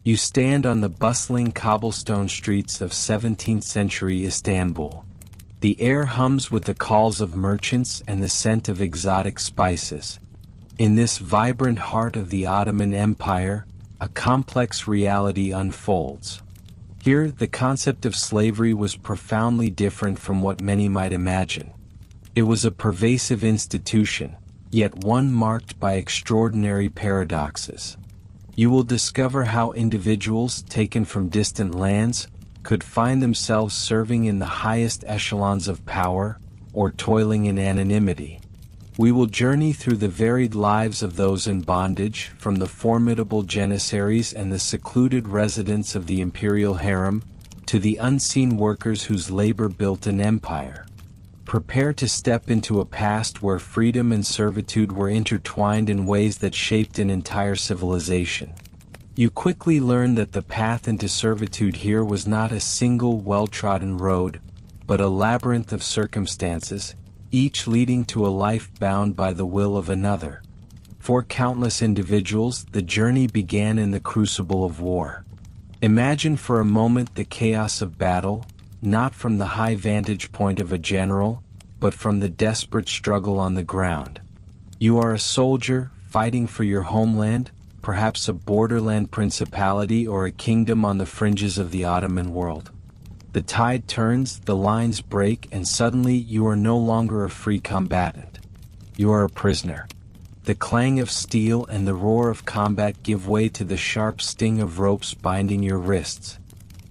You stand on the bustling cobblestone streets of 17th century Istanbul. The air hums with the calls of merchants and the scent of exotic spices. In this vibrant heart of the Ottoman Empire, a complex reality unfolds. Here, the concept of slavery was profoundly different from what many might imagine. It was a pervasive institution, yet one marked by extraordinary paradoxes. You will discover how individuals taken from distant lands could find themselves serving in the highest echelons of power, or toiling in anonymity. We will journey through the varied lives of those in bondage, from the formidable Janissaries and the secluded residents of the imperial harem, to the unseen workers whose labor built an empire. Prepare to step into a past where freedom and servitude were intertwined in ways that shaped an entire civilization. You quickly learn that the path into servitude here was not a single well-trodden road, but a labyrinth of circumstances, each leading to a life bound by the will of another. For countless individuals, the journey began in the crucible of war. Imagine for a moment the chaos of battle, not from the high vantage point of a general, but from the desperate struggle on the ground. You are a soldier, fighting for your homeland, perhaps a borderland principality or a kingdom on the fringes of the Ottoman world. The tide turns, the lines break, and suddenly you are no longer a free combatant. You are a prisoner. The clang of steel and the roar of combat give way to the sharp sting of ropes binding your wrists.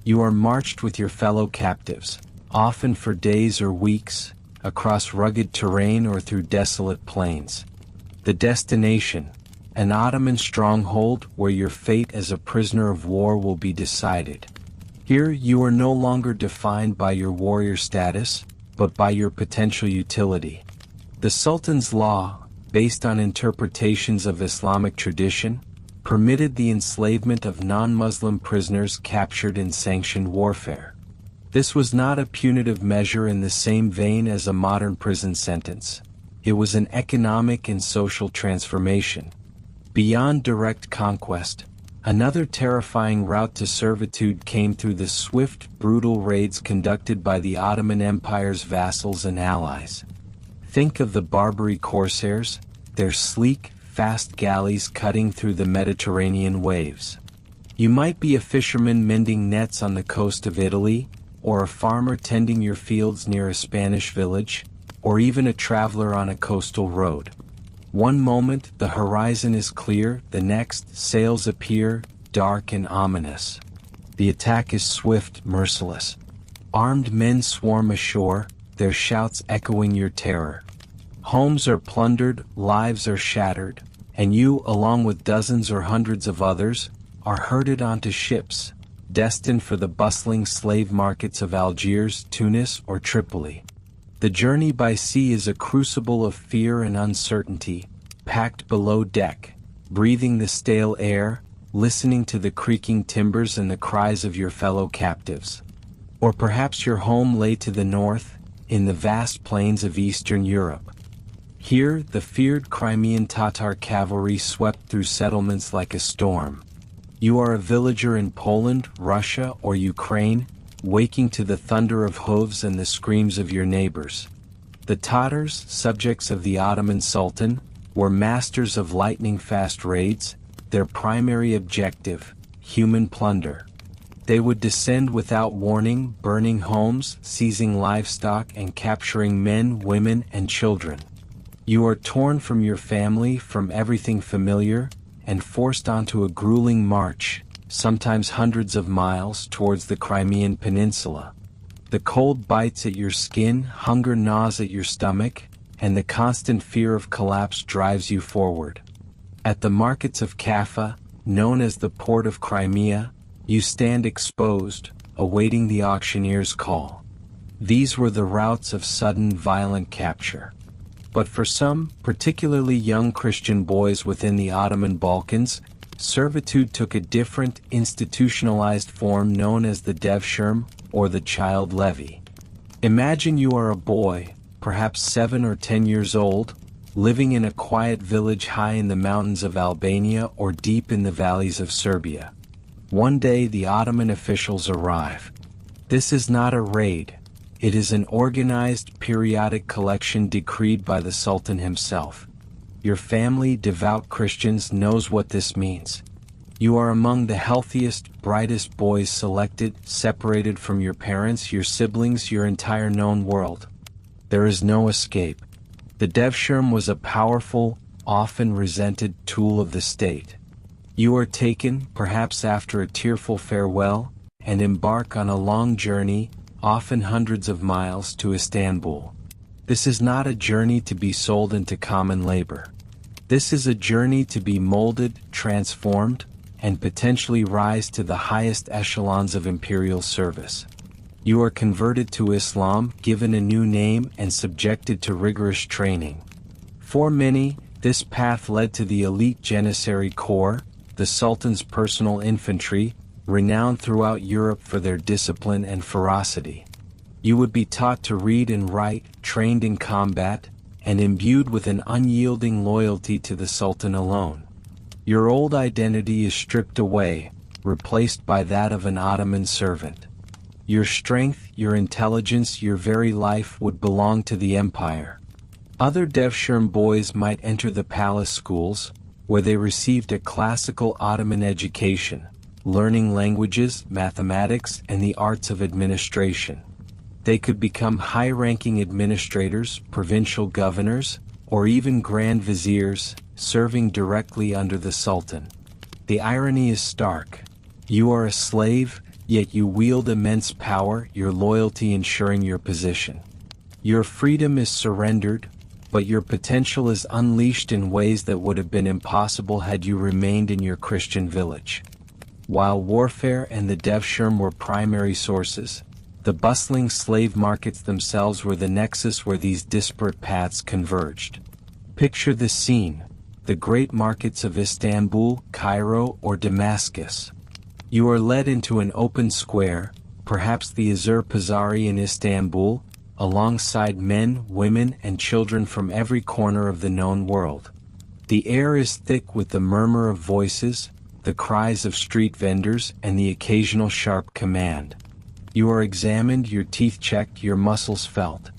You are marched with your fellow captives, often for days or weeks, across rugged terrain or through desolate plains. The destination, an Ottoman stronghold where your fate as a prisoner of war will be decided. Here you are no longer defined by your warrior status, but by your potential utility. The Sultan's law, based on interpretations of Islamic tradition, permitted the enslavement of non-Muslim prisoners captured in sanctioned warfare. This was not a punitive measure in the same vein as a modern prison sentence. It was an economic and social transformation. Beyond direct conquest, another terrifying route to servitude came through the swift, brutal raids conducted by the Ottoman Empire's vassals and allies. Think of the Barbary corsairs, their sleek, fast galleys cutting through the Mediterranean waves. You might be a fisherman mending nets on the coast of Italy, or a farmer tending your fields near a Spanish village, or even a traveler on a coastal road. One moment the horizon is clear, the next sails appear, dark and ominous. The attack is swift, merciless. Armed men swarm ashore, their shouts echoing your terror. Homes are plundered, lives are shattered, and you, along with dozens or hundreds of others, are herded onto ships, destined for the bustling slave markets of Algiers, Tunis, or Tripoli. The journey by sea is a crucible of fear and uncertainty, packed below deck, breathing the stale air, listening to the creaking timbers and the cries of your fellow captives. Or perhaps your home lay to the north, in the vast plains of Eastern Europe. Here, the feared Crimean Tatar cavalry swept through settlements like a storm. You are a villager in Poland, Russia, or Ukraine, waking to the thunder of hooves and the screams of your neighbors. The Tatars, subjects of the Ottoman Sultan, were masters of lightning-fast raids, their primary objective, human plunder. They would descend without warning, burning homes, seizing livestock, and capturing men, women, and children. You are torn from your family, from everything familiar, and forced onto a grueling march, sometimes hundreds of miles, towards the Crimean Peninsula. The cold bites at your skin, hunger gnaws at your stomach, and the constant fear of collapse drives you forward. At the markets of Kaffa, known as the Port of Crimea, you stand exposed, awaiting the auctioneer's call. These were the routes of sudden, violent capture. But for some, particularly young Christian boys within the Ottoman Balkans, servitude took a different, institutionalized form known as the devshirme, or the child levy. Imagine you are a boy, perhaps 7 or 10 years old, living in a quiet village high in the mountains of Albania or deep in the valleys of Serbia. One day the Ottoman officials arrive. This is not a raid. It is an organized periodic collection decreed by the Sultan himself. Your family, devout Christians, knows what this means. You are among the healthiest, brightest boys selected, separated from your parents, your siblings, your entire known world. There is no escape. The Devshirme was a powerful, often resented tool of the state. You are taken, perhaps after a tearful farewell, and embark on a long journey, often hundreds of miles, to Istanbul. This is not a journey to be sold into common labor. This is a journey to be molded, transformed, and potentially rise to the highest echelons of imperial service. You are converted to Islam, given a new name, and subjected to rigorous training. For many, this path led to the elite Janissary Corps, the Sultan's personal infantry, renowned throughout Europe for their discipline and ferocity. You would be taught to read and write, trained in combat, and imbued with an unyielding loyalty to the Sultan alone. Your old identity is stripped away, replaced by that of an Ottoman servant. Your strength, your intelligence, your very life would belong to the empire. Other Devshirme boys might enter the palace schools, where they received a classical Ottoman education, learning languages, mathematics, and the arts of administration. They could become high-ranking administrators, provincial governors, or even grand viziers, serving directly under the Sultan. The irony is stark. You are a slave, yet you wield immense power, your loyalty ensuring your position. Your freedom is surrendered, but your potential is unleashed in ways that would have been impossible had you remained in your Christian village. While warfare and the Devshirme were primary sources, the bustling slave markets themselves were the nexus where these disparate paths converged. Picture the scene: the great markets of Istanbul, Cairo, or Damascus. You are led into an open square, perhaps the Azur Pazari in Istanbul, alongside men, women, and children from every corner of the known world. The air is thick with the murmur of voices, the cries of street vendors, and the occasional sharp command. You are examined, your teeth checked, your muscles felt.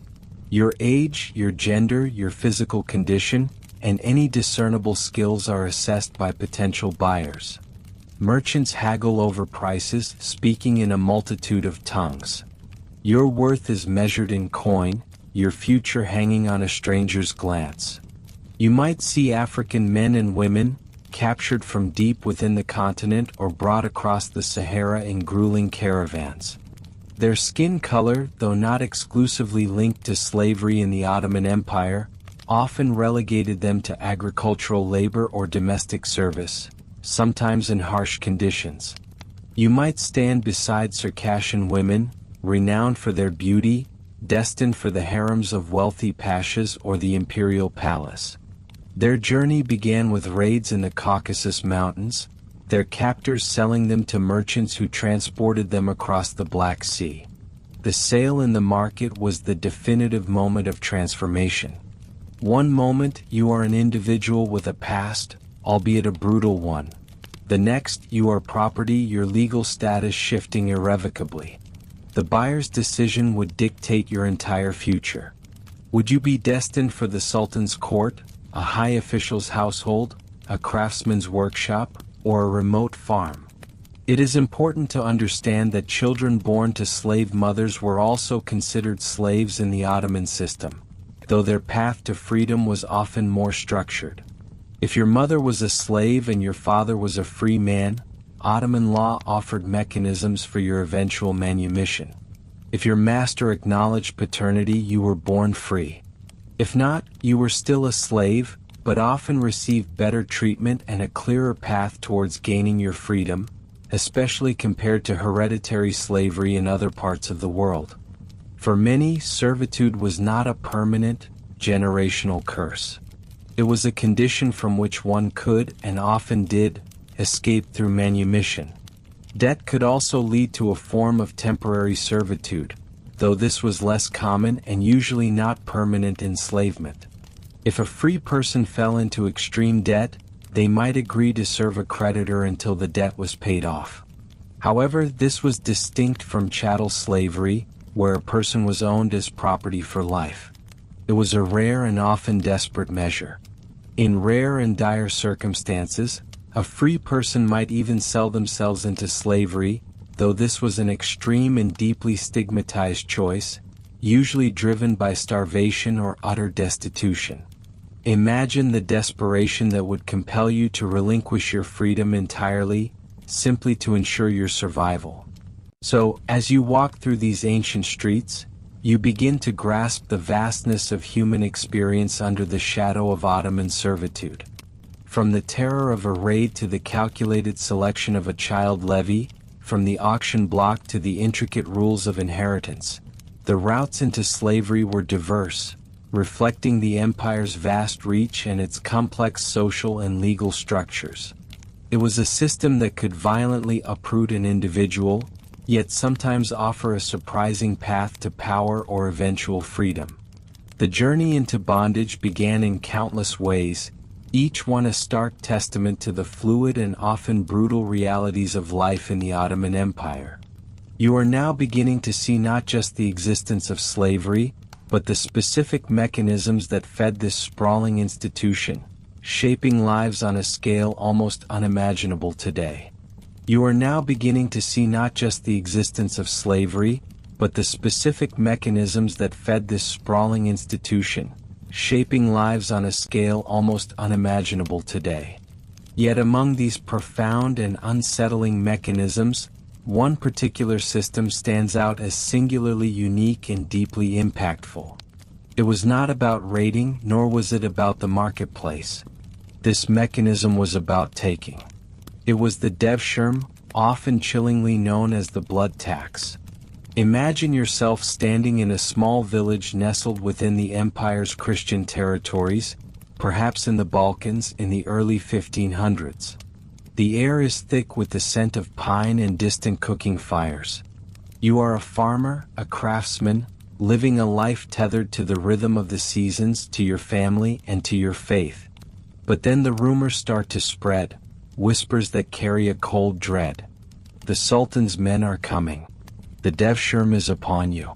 Your age, your gender, your physical condition, and any discernible skills are assessed by potential buyers. Merchants haggle over prices, speaking in a multitude of tongues. Your worth is measured in coin, your future hanging on a stranger's glance. You might see African men and women, captured from deep within the continent or brought across the Sahara in grueling caravans. Their skin color, though not exclusively linked to slavery in the Ottoman Empire, often relegated them to agricultural labor or domestic service, sometimes in harsh conditions. You might stand beside Circassian women, renowned for their beauty, destined for the harems of wealthy pashas or the imperial palace. Their journey began with raids in the Caucasus Mountains, their captors selling them to merchants who transported them across the Black Sea. The sale in the market was the definitive moment of transformation. One moment, you are an individual with a past, albeit a brutal one. The next, you are property, your legal status shifting irrevocably. The buyer's decision would dictate your entire future. Would you be destined for the Sultan's court, a high official's household, a craftsman's workshop, or a remote farm? It is important to understand that children born to slave mothers were also considered slaves in the Ottoman system, though their path to freedom was often more structured. If your mother was a slave and your father was a free man, Ottoman law offered mechanisms for your eventual manumission. If your master acknowledged paternity, you were born free. If not, you were still a slave, but often received better treatment and a clearer path towards gaining your freedom, especially compared to hereditary slavery in other parts of the world. For many, servitude was not a permanent, generational curse. It was a condition from which one could, and often did, escape through manumission. Debt could also lead to a form of temporary servitude, though this was less common and usually not permanent enslavement. If a free person fell into extreme debt, they might agree to serve a creditor until the debt was paid off. However, this was distinct from chattel slavery, where a person was owned as property for life. It was a rare and often desperate measure. In rare and dire circumstances, a free person might even sell themselves into slavery, though this was an extreme and deeply stigmatized choice, usually driven by starvation or utter destitution. Imagine the desperation that would compel you to relinquish your freedom entirely, simply to ensure your survival. So, as you walk through these ancient streets, you begin to grasp the vastness of human experience under the shadow of Ottoman servitude. From the terror of a raid to the calculated selection of a child levy, from the auction block to the intricate rules of inheritance, the routes into slavery were diverse, reflecting the empire's vast reach and its complex social and legal structures. It was a system that could violently uproot an individual, yet sometimes offer a surprising path to power or eventual freedom. The journey into bondage began in countless ways, each one a stark testament to the fluid and often brutal realities of life in the Ottoman Empire. You are now beginning to see not just the existence of slavery, but the specific mechanisms that fed this sprawling institution, shaping lives on a scale almost unimaginable today. You are now beginning to see not just the existence of slavery, but the specific mechanisms that fed this sprawling institution, shaping lives on a scale almost unimaginable today. Yet among these profound and unsettling mechanisms, one particular system stands out as singularly unique and deeply impactful. It was not about raiding, nor was it about the marketplace. This mechanism was about taking. It was the devshirme, often chillingly known as the blood tax. Imagine yourself standing in a small village nestled within the empire's Christian territories, perhaps in the Balkans in the early 1500s. The air is thick with the scent of pine and distant cooking fires. You are a farmer, a craftsman, living a life tethered to the rhythm of the seasons, to your family, and to your faith. But then the rumors start to spread, whispers that carry a cold dread. The Sultan's men are coming. The devshirme is upon you.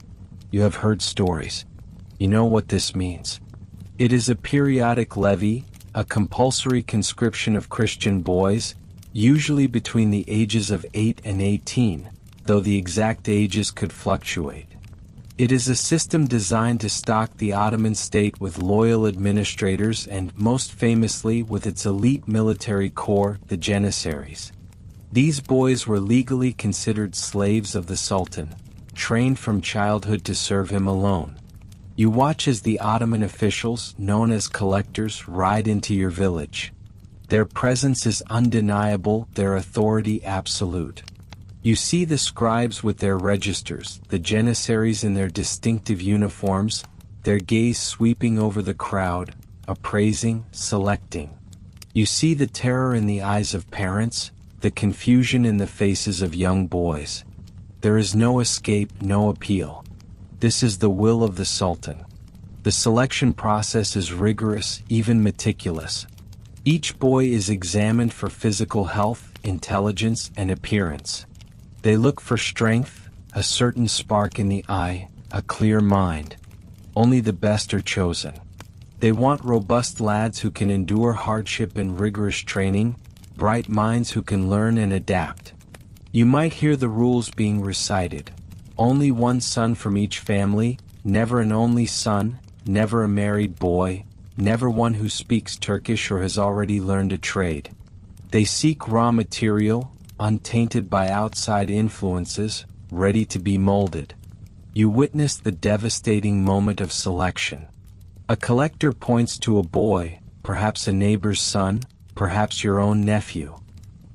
You have heard stories. You know what this means. It is a periodic levy, a compulsory conscription of Christian boys, usually between the ages of 8 and 18, though the exact ages could fluctuate. It is a system designed to stock the Ottoman state with loyal administrators and, most famously, with its elite military corps, the Janissaries. These boys were legally considered slaves of the Sultan, trained from childhood to serve him alone. You watch as the Ottoman officials, known as collectors, ride into your village. Their presence is undeniable, their authority absolute. You see the scribes with their registers, the Janissaries in their distinctive uniforms, their gaze sweeping over the crowd, appraising, selecting. You see the terror in the eyes of parents, the confusion in the faces of young boys. There is no escape, no appeal. This is the will of the Sultan. The selection process is rigorous, even meticulous. Each boy is examined for physical health, intelligence, and appearance. They look for strength, a certain spark in the eye, a clear mind. Only the best are chosen. They want robust lads who can endure hardship and rigorous training, bright minds who can learn and adapt. You might hear the rules being recited. Only one son from each family, never an only son, never a married boy, never one who speaks Turkish or has already learned a trade. They seek raw material, untainted by outside influences, ready to be molded. You witness the devastating moment of selection. A collector points to a boy, perhaps a neighbor's son, perhaps your own nephew.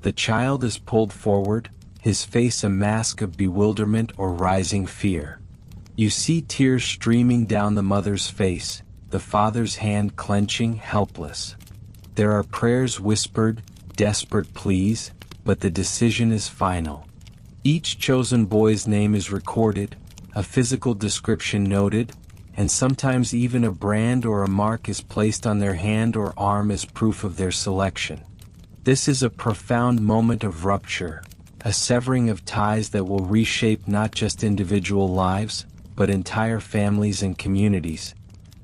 The child is pulled forward, his face a mask of bewilderment or rising fear. You see tears streaming down the mother's face, the father's hand clenching, helpless. There are prayers whispered, desperate pleas, but the decision is final. Each chosen boy's name is recorded, a physical description noted, and sometimes even a brand or a mark is placed on their hand or arm as proof of their selection. This is a profound moment of rupture, a severing of ties that will reshape not just individual lives, but entire families and communities.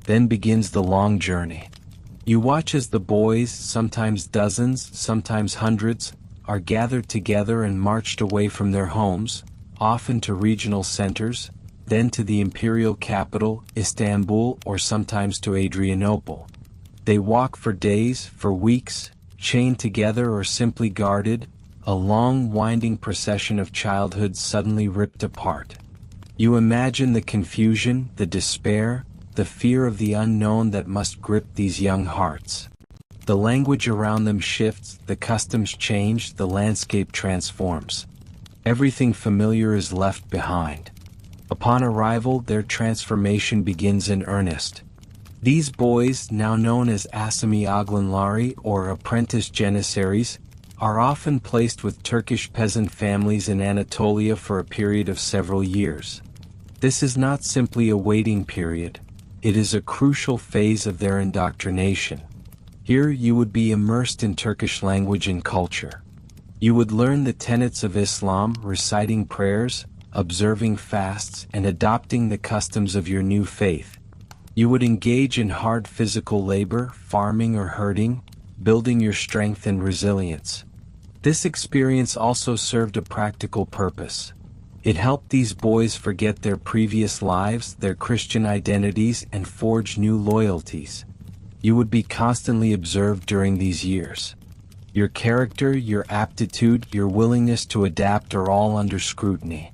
Then begins the long journey. You watch as the boys, sometimes dozens, sometimes hundreds, are gathered together and marched away from their homes, often to regional centers, then to the imperial capital, Istanbul, or sometimes to Adrianople. They walk for days, for weeks, chained together or simply guarded, a long winding procession of childhood suddenly ripped apart. You imagine the confusion, the despair, the fear of the unknown that must grip these young hearts. The language around them shifts, the customs change, the landscape transforms. Everything familiar is left behind. Upon arrival, their transformation begins in earnest. These boys, now known as Assami Oglanlari or apprentice Janissaries, are often placed with Turkish peasant families in Anatolia for a period of several years. This is not simply a waiting period, it is a crucial phase of their indoctrination. Here you would be immersed in Turkish language and culture. You would learn the tenets of Islam, reciting prayers, observing fasts, and adopting the customs of your new faith. You would engage in hard physical labor, farming or herding, building your strength and resilience. This experience also served a practical purpose. It helped these boys forget their previous lives, their Christian identities, and forge new loyalties. You would be constantly observed during these years. Your character, your aptitude, your willingness to adapt are all under scrutiny.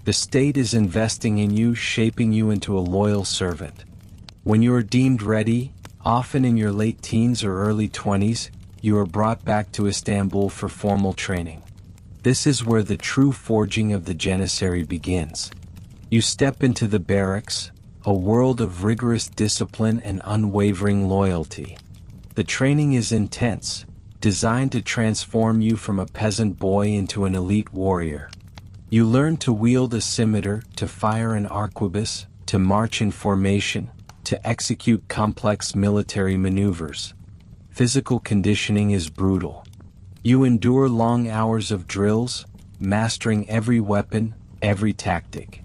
The state is investing in you, shaping you into a loyal servant. When you are deemed ready, often in your late teens or early 20s, you are brought back to Istanbul for formal training. This is where the true forging of the Janissary begins. You step into the barracks, a world of rigorous discipline and unwavering loyalty. The training is intense, designed to transform you from a peasant boy into an elite warrior. You learn to wield a scimitar, to fire an arquebus, to march in formation, to execute complex military maneuvers. Physical conditioning is brutal. You endure long hours of drills, mastering every weapon, every tactic.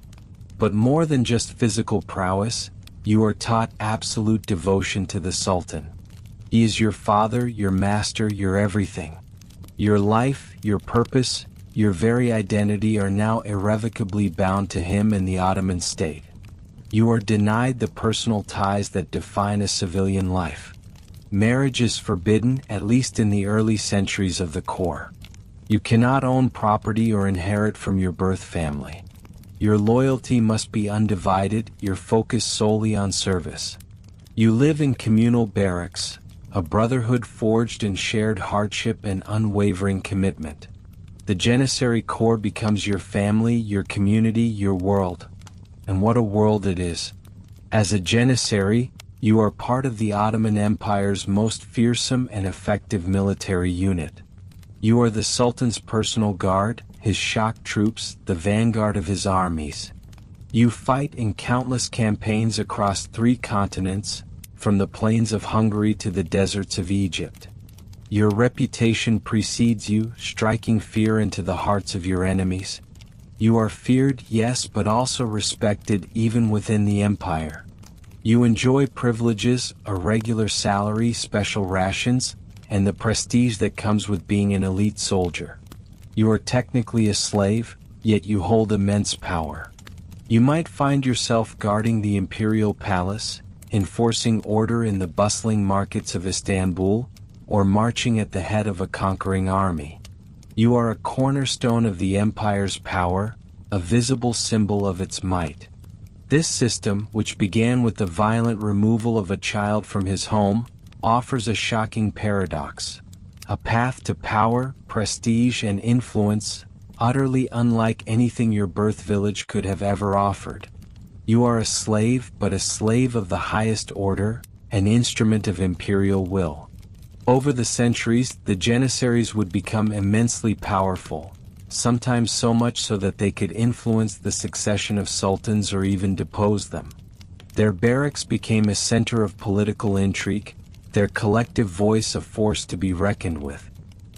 But more than just physical prowess, you are taught absolute devotion to the Sultan. He is your father, your master, your everything. Your life, your purpose, your very identity are now irrevocably bound to him and the Ottoman state. You are denied the personal ties that define a civilian life. Marriage is forbidden, at least in the early centuries of the core. You cannot own property or inherit from your birth family. Your loyalty must be undivided, your focus solely on service. You live in communal barracks, a brotherhood forged in shared hardship and unwavering commitment. The Janissary Corps becomes your family, your community, your world. And what a world it is. As a Janissary, you are part of the Ottoman Empire's most fearsome and effective military unit. You are the Sultan's personal guard, his shock troops, the vanguard of his armies. You fight in countless campaigns across 3 continents, from the plains of Hungary to the deserts of Egypt. Your reputation precedes you, striking fear into the hearts of your enemies. You are feared, yes, but also respected even within the empire. You enjoy privileges, a regular salary, special rations, and the prestige that comes with being an elite soldier. You are technically a slave, yet you hold immense power. You might find yourself guarding the imperial palace, enforcing order in the bustling markets of Istanbul, or marching at the head of a conquering army. You are a cornerstone of the empire's power, a visible symbol of its might. This system, which began with the violent removal of a child from his home, offers a shocking paradox. A path to power, prestige, and influence, utterly unlike anything your birth village could have ever offered. You are a slave, but a slave of the highest order, an instrument of imperial will. Over the centuries, the Janissaries would become immensely powerful, sometimes so much so that they could influence the succession of sultans or even depose them. Their barracks became a center of political intrigue, their collective voice a force to be reckoned with.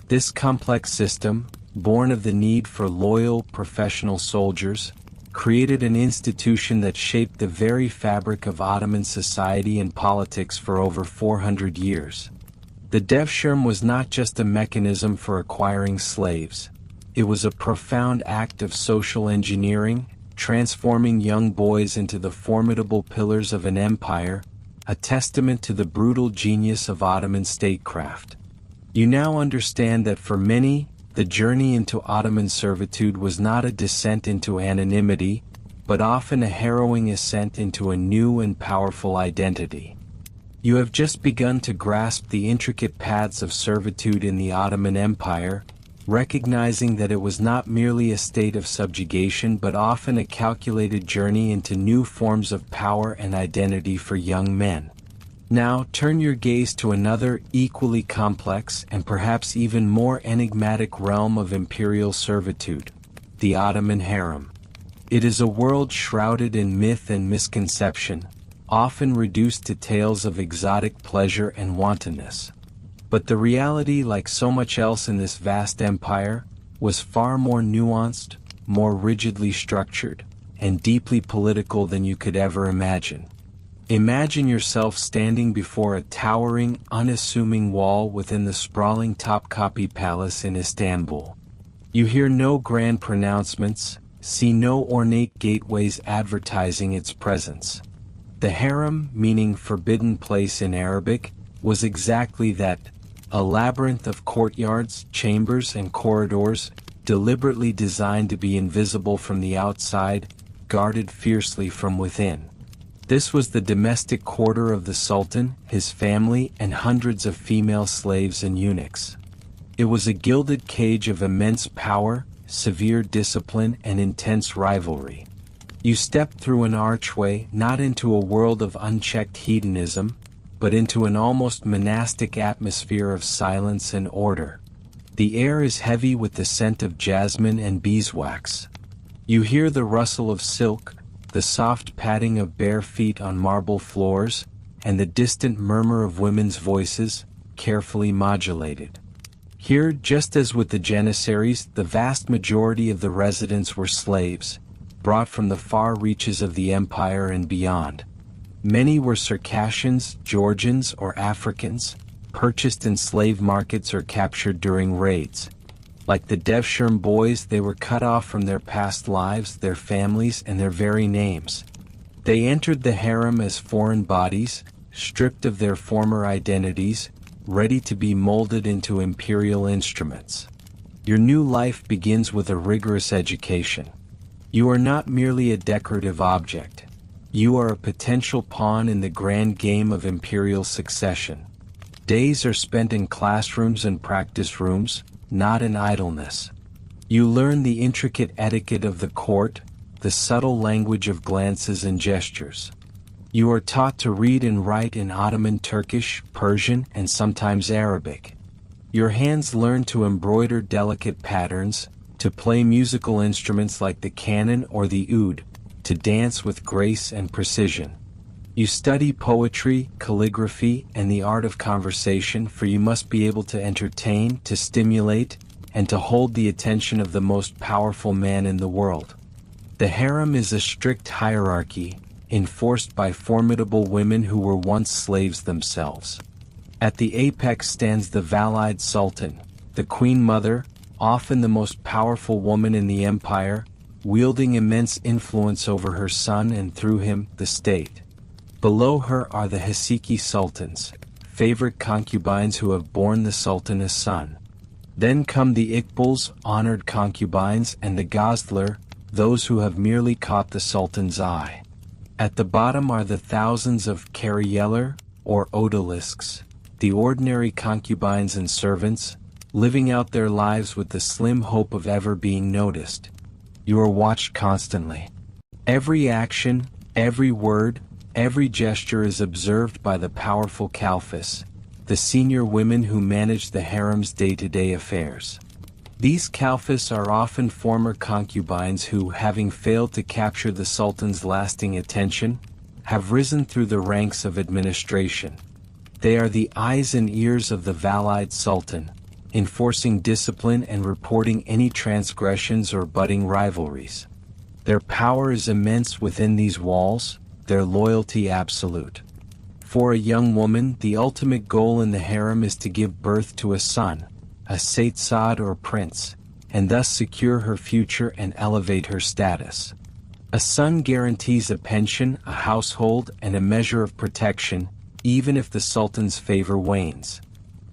This complex system, born of the need for loyal, professional soldiers, created an institution that shaped the very fabric of Ottoman society and politics for over 400 years. The devshirme was not just a mechanism for acquiring slaves. It was a profound act of social engineering, transforming young boys into the formidable pillars of an empire, a testament to the brutal genius of Ottoman statecraft. You now understand that for many, the journey into Ottoman servitude was not a descent into anonymity, but often a harrowing ascent into a new and powerful identity. You have just begun to grasp the intricate paths of servitude in the Ottoman Empire, recognizing that it was not merely a state of subjugation but often a calculated journey into new forms of power and identity for young men. Now turn your gaze to another equally complex and perhaps even more enigmatic realm of imperial servitude, the Ottoman harem. It is a world shrouded in myth and misconception, often reduced to tales of exotic pleasure and wantonness. But the reality, like so much else in this vast empire, was far more nuanced, more rigidly structured, and deeply political than you could ever imagine. Imagine yourself standing before a towering, unassuming wall within the sprawling Topkapi Palace in Istanbul. You hear no grand pronouncements, see no ornate gateways advertising its presence. The harem, meaning forbidden place in Arabic, was exactly that, a labyrinth of courtyards, chambers, and corridors, deliberately designed to be invisible from the outside, guarded fiercely from within. This was the domestic quarter of the Sultan, his family, and hundreds of female slaves and eunuchs. It was a gilded cage of immense power, severe discipline, and intense rivalry. You stepped through an archway not into a world of unchecked hedonism, but into an almost monastic atmosphere of silence and order. The air is heavy with the scent of jasmine and beeswax. You hear the rustle of silk, the soft padding of bare feet on marble floors, and the distant murmur of women's voices, carefully modulated. Here, just as with the Janissaries, the vast majority of the residents were slaves, brought from the far reaches of the empire and beyond. Many were Circassians, Georgians, or Africans, purchased in slave markets or captured during raids. Like the devshirme boys, they were cut off from their past lives, their families, and their very names. They entered the harem as foreign bodies, stripped of their former identities, ready to be molded into imperial instruments. Your new life begins with a rigorous education. You are not merely a decorative object. You are a potential pawn in the grand game of imperial succession. Days are spent in classrooms and practice rooms, not in idleness. You learn the intricate etiquette of the court, the subtle language of glances and gestures. You are taught to read and write in Ottoman Turkish, Persian, and sometimes Arabic. Your hands learn to embroider delicate patterns, to play musical instruments like the canon or the oud, to dance with grace and precision. You study poetry, calligraphy, and the art of conversation, for you must be able to entertain, to stimulate, and to hold the attention of the most powerful man in the world. The harem is a strict hierarchy, enforced by formidable women who were once slaves themselves. At the apex stands the Valide Sultan, the Queen Mother, often the most powerful woman in the empire, wielding immense influence over her son and through him, the state. Below her are the Hasiki Sultans, favorite concubines who have borne the Sultan a son. Then come the Iqbals, honored concubines, and the Gazler, those who have merely caught the Sultan's eye. At the bottom are the thousands of Kariyeler, or odalisks, the ordinary concubines and servants, living out their lives with the slim hope of ever being noticed. You are watched constantly. Every action, every word, every gesture is observed by the powerful Kalfas, the senior women who manage the harem's day-to-day affairs. These Kalfas are often former concubines who, having failed to capture the Sultan's lasting attention, have risen through the ranks of administration. They are the eyes and ears of the Valide Sultan, enforcing discipline and reporting any transgressions or budding rivalries. Their power is immense within these walls, their loyalty absolute. For a young woman, the ultimate goal in the harem is to give birth to a son, a Satsad or prince, and thus secure her future and elevate her status. A son guarantees a pension, a household, and a measure of protection, even if the sultan's favor wanes.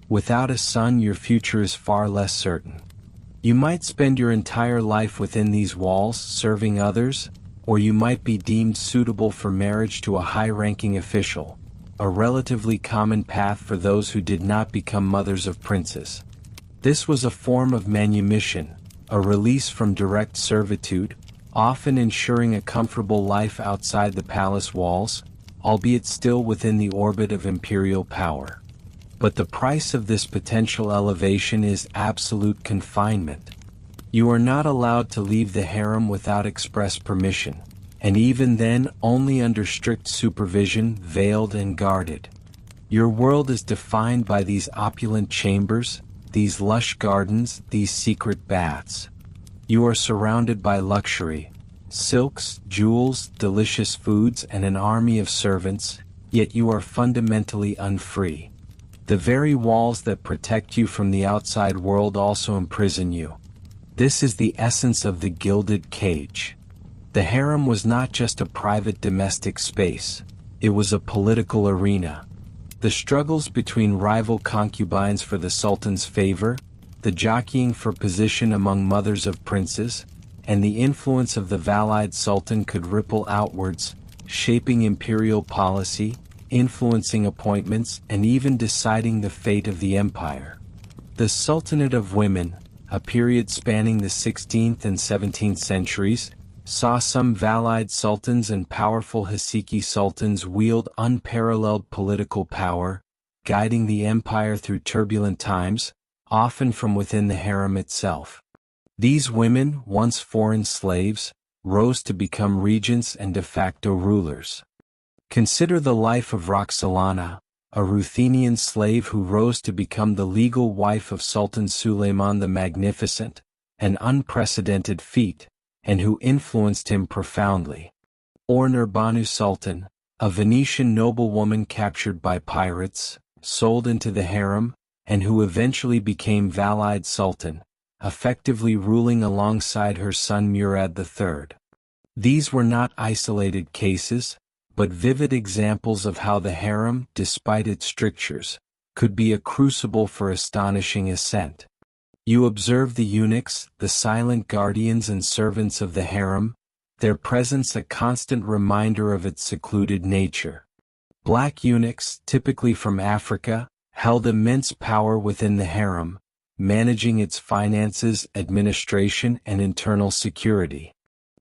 Without a son, your future is far less certain. You might spend your entire life within these walls serving others, or you might be deemed suitable for marriage to a high-ranking official, a relatively common path for those who did not become mothers of princes. This was a form of manumission, a release from direct servitude, often ensuring a comfortable life outside the palace walls, albeit still within the orbit of imperial power. But the price of this potential elevation is absolute confinement. You are not allowed to leave the harem without express permission, and even then only under strict supervision, veiled and guarded. Your world is defined by these opulent chambers, these lush gardens, these secret baths. You are surrounded by luxury, silks, jewels, delicious foods, and an army of servants, yet you are fundamentally unfree. The very walls that protect you from the outside world also imprison you. This is the essence of the gilded cage. The harem was not just a private domestic space, it was a political arena. The struggles between rival concubines for the sultan's favor, the jockeying for position among mothers of princes, and the influence of the Valide sultan could ripple outwards, shaping imperial policy, influencing appointments, and even deciding the fate of the empire. The Sultanate of Women, a period spanning the 16th and 17th centuries, saw some Valide sultans and powerful Hasiki sultans wield unparalleled political power, guiding the empire through turbulent times, often from within the harem itself. These women, once foreign slaves, rose to become regents and de facto rulers. Consider the life of Roxolana, a Ruthenian slave who rose to become the legal wife of Sultan Suleiman the Magnificent, an unprecedented feat, and who influenced him profoundly. Or Nurbanu Sultan, a Venetian noblewoman captured by pirates, sold into the harem, and who eventually became Valide Sultan, effectively ruling alongside her son Murad III. These were not isolated cases, but vivid examples of how the harem, despite its strictures, could be a crucible for astonishing ascent. You observe the eunuchs, the silent guardians and servants of the harem, their presence a constant reminder of its secluded nature. Black eunuchs, typically from Africa, held immense power within the harem, managing its finances, administration, and internal security.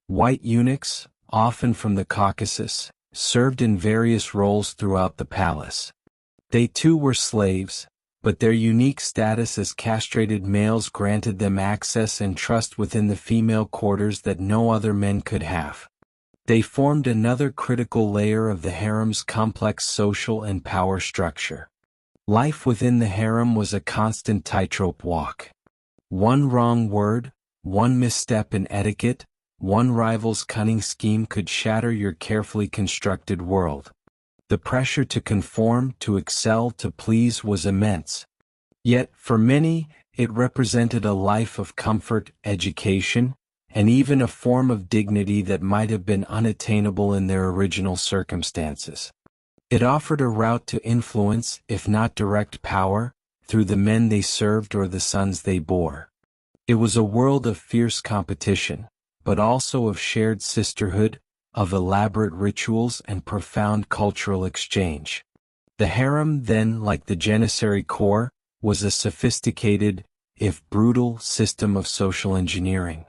White eunuchs, often from the Caucasus, served in various roles throughout the palace. They too were slaves, but their unique status as castrated males granted them access and trust within the female quarters that no other men could have. They formed another critical layer of the harem's complex social and power structure. Life within the harem was a constant tightrope walk. One wrong word, one misstep in etiquette, one rival's cunning scheme could shatter your carefully constructed world. The pressure to conform, to excel, to please was immense. Yet, for many, it represented a life of comfort, education, and even a form of dignity that might have been unattainable in their original circumstances. It offered a route to influence, if not direct power, through the men they served or the sons they bore. It was a world of fierce competition, but also of shared sisterhood, of elaborate rituals and profound cultural exchange. The harem then, like the Janissary Corps, was a sophisticated, if brutal, system of social engineering.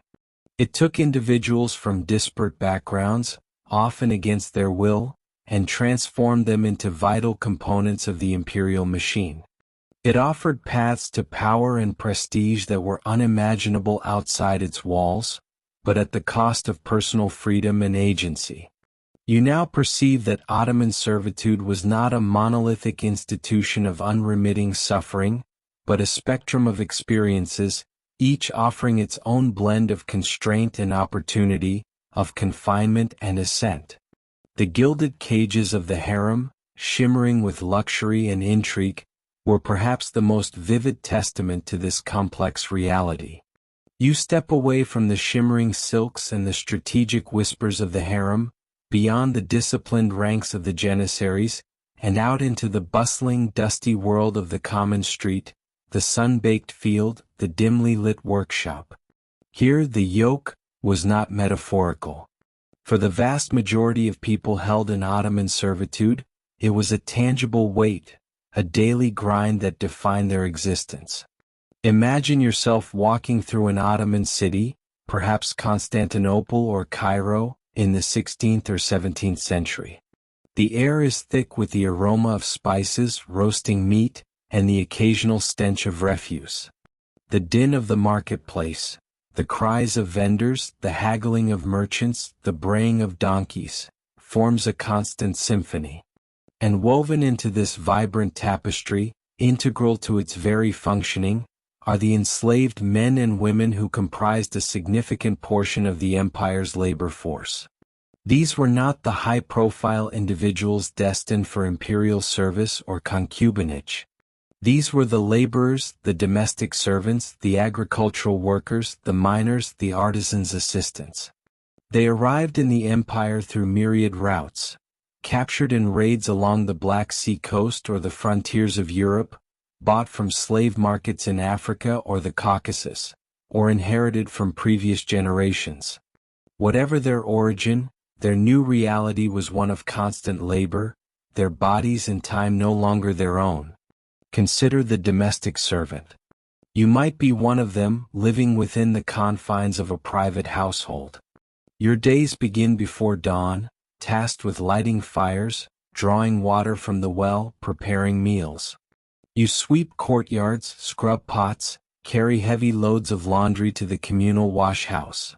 It took individuals from disparate backgrounds, often against their will, and transformed them into vital components of the imperial machine. It offered paths to power and prestige that were unimaginable outside its walls, but at the cost of personal freedom and agency. You now perceive that Ottoman servitude was not a monolithic institution of unremitting suffering, but a spectrum of experiences, each offering its own blend of constraint and opportunity, of confinement and ascent. The gilded cages of the harem, shimmering with luxury and intrigue, were perhaps the most vivid testament to this complex reality. You step away from the shimmering silks and the strategic whispers of the harem, beyond the disciplined ranks of the Janissaries, and out into the bustling, dusty world of the common street, the sun-baked field, the dimly lit workshop. Here the yoke was not metaphorical. For the vast majority of people held in Ottoman servitude, it was a tangible weight, a daily grind that defined their existence. Imagine yourself walking through an Ottoman city, perhaps Constantinople or Cairo, in the 16th or 17th century. The air is thick with the aroma of spices, roasting meat, and the occasional stench of refuse. The din of the marketplace, the cries of vendors, the haggling of merchants, the braying of donkeys, forms a constant symphony. And woven into this vibrant tapestry, integral to its very functioning, are the enslaved men and women who comprised a significant portion of the empire's labor force. These were not the high-profile individuals destined for imperial service or concubinage. These were the laborers, the domestic servants, the agricultural workers, the miners, the artisans' assistants. They arrived in the empire through myriad routes, captured in raids along the Black Sea coast or the frontiers of Europe, bought from slave markets in Africa or the Caucasus, or inherited from previous generations. Whatever their origin, their new reality was one of constant labor, their bodies and time no longer their own. Consider the domestic servant. You might be one of them, living within the confines of a private household. Your days begin before dawn, tasked with lighting fires, drawing water from the well, preparing meals. You sweep courtyards, scrub pots, carry heavy loads of laundry to the communal wash house.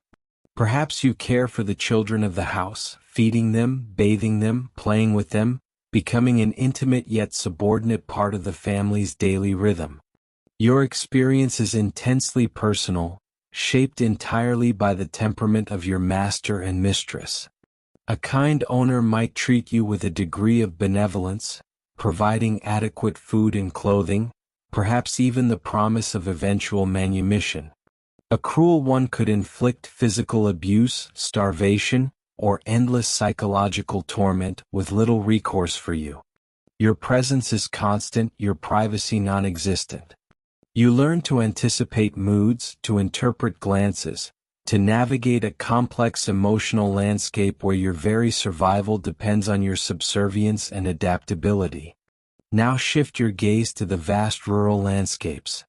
Perhaps you care for the children of the house, feeding them, bathing them, playing with them, becoming an intimate yet subordinate part of the family's daily rhythm. Your experience is intensely personal, shaped entirely by the temperament of your master and mistress. A kind owner might treat you with a degree of benevolence, providing adequate food and clothing, perhaps even the promise of eventual manumission. A cruel one could inflict physical abuse, starvation, or endless psychological torment with little recourse for you. Your presence is constant, your privacy non-existent. You learn to anticipate moods, to interpret glances, to navigate a complex emotional landscape where your very survival depends on your subservience and adaptability. Now shift your gaze to the vast rural landscapes.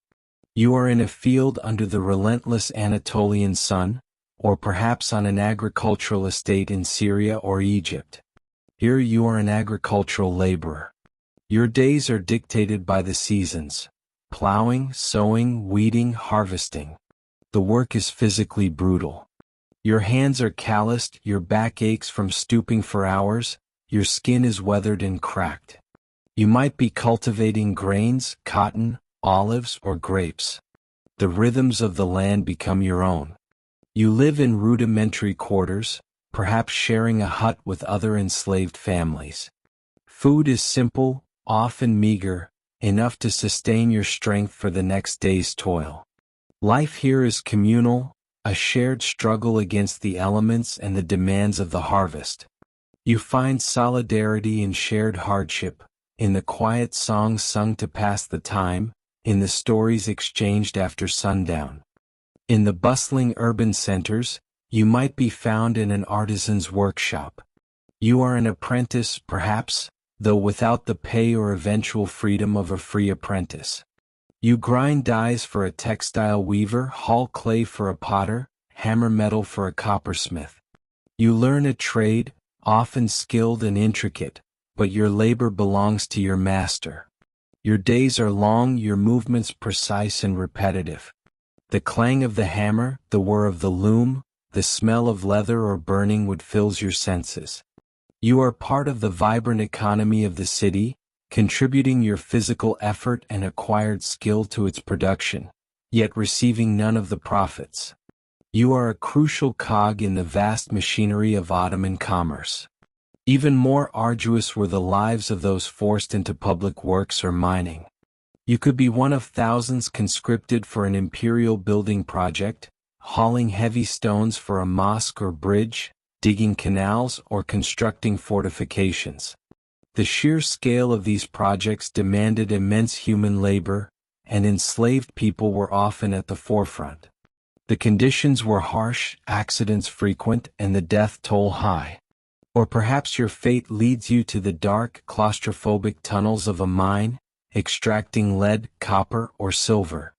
You are in a field under the relentless Anatolian sun, or perhaps on an agricultural estate in Syria or Egypt. Here you are an agricultural laborer. Your days are dictated by the seasons: plowing, sowing, weeding, harvesting. The work is physically brutal. Your hands are calloused, your back aches from stooping for hours, your skin is weathered and cracked. You might be cultivating grains, cotton, olives, or grapes. The rhythms of the land become your own. You live in rudimentary quarters, perhaps sharing a hut with other enslaved families. Food is simple, often meager, enough to sustain your strength for the next day's toil. Life here is communal, a shared struggle against the elements and the demands of the harvest. You find solidarity in shared hardship, in the quiet songs sung to pass the time, in the stories exchanged after sundown. In the bustling urban centers, you might be found in an artisan's workshop. You are an apprentice, perhaps, though without the pay or eventual freedom of a free apprentice. You grind dyes for a textile weaver, haul clay for a potter, hammer metal for a coppersmith. You learn a trade, often skilled and intricate, but your labor belongs to your master. Your days are long, your movements precise and repetitive. The clang of the hammer, the whir of the loom, the smell of leather or burning wood fills your senses. You are part of the vibrant economy of the city, contributing your physical effort and acquired skill to its production, yet receiving none of the profits. You are a crucial cog in the vast machinery of Ottoman commerce. Even more arduous were the lives of those forced into public works or mining. You could be one of thousands conscripted for an imperial building project, hauling heavy stones for a mosque or bridge, digging canals or constructing fortifications. The sheer scale of these projects demanded immense human labor, and enslaved people were often at the forefront. The conditions were harsh, accidents frequent, and the death toll high. Or perhaps your fate leads you to the dark, claustrophobic tunnels of a mine, extracting lead, copper, or silver.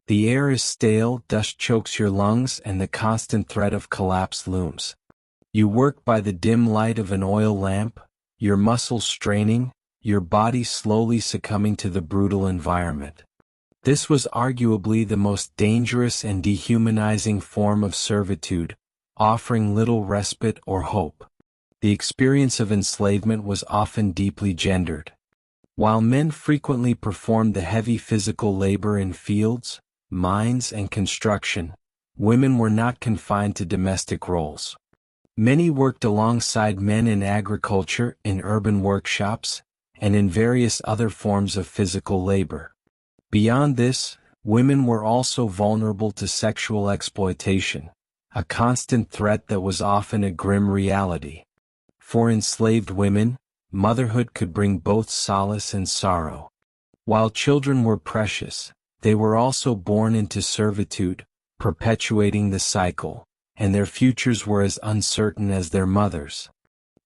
The air is stale, dust chokes your lungs, and the constant threat of collapse looms. You work by the dim light of an oil lamp, your muscles straining, your body slowly succumbing to the brutal environment. This was arguably the most dangerous and dehumanizing form of servitude, offering little respite or hope. The experience of enslavement was often deeply gendered. While men frequently performed the heavy physical labor in fields, mines, and construction, women were not confined to domestic roles. Many worked alongside men in agriculture, in urban workshops, and in various other forms of physical labor. Beyond this, women were also vulnerable to sexual exploitation, a constant threat that was often a grim reality. For enslaved women, motherhood could bring both solace and sorrow. While children were precious, they were also born into servitude, perpetuating the cycle, and their futures were as uncertain as their mothers.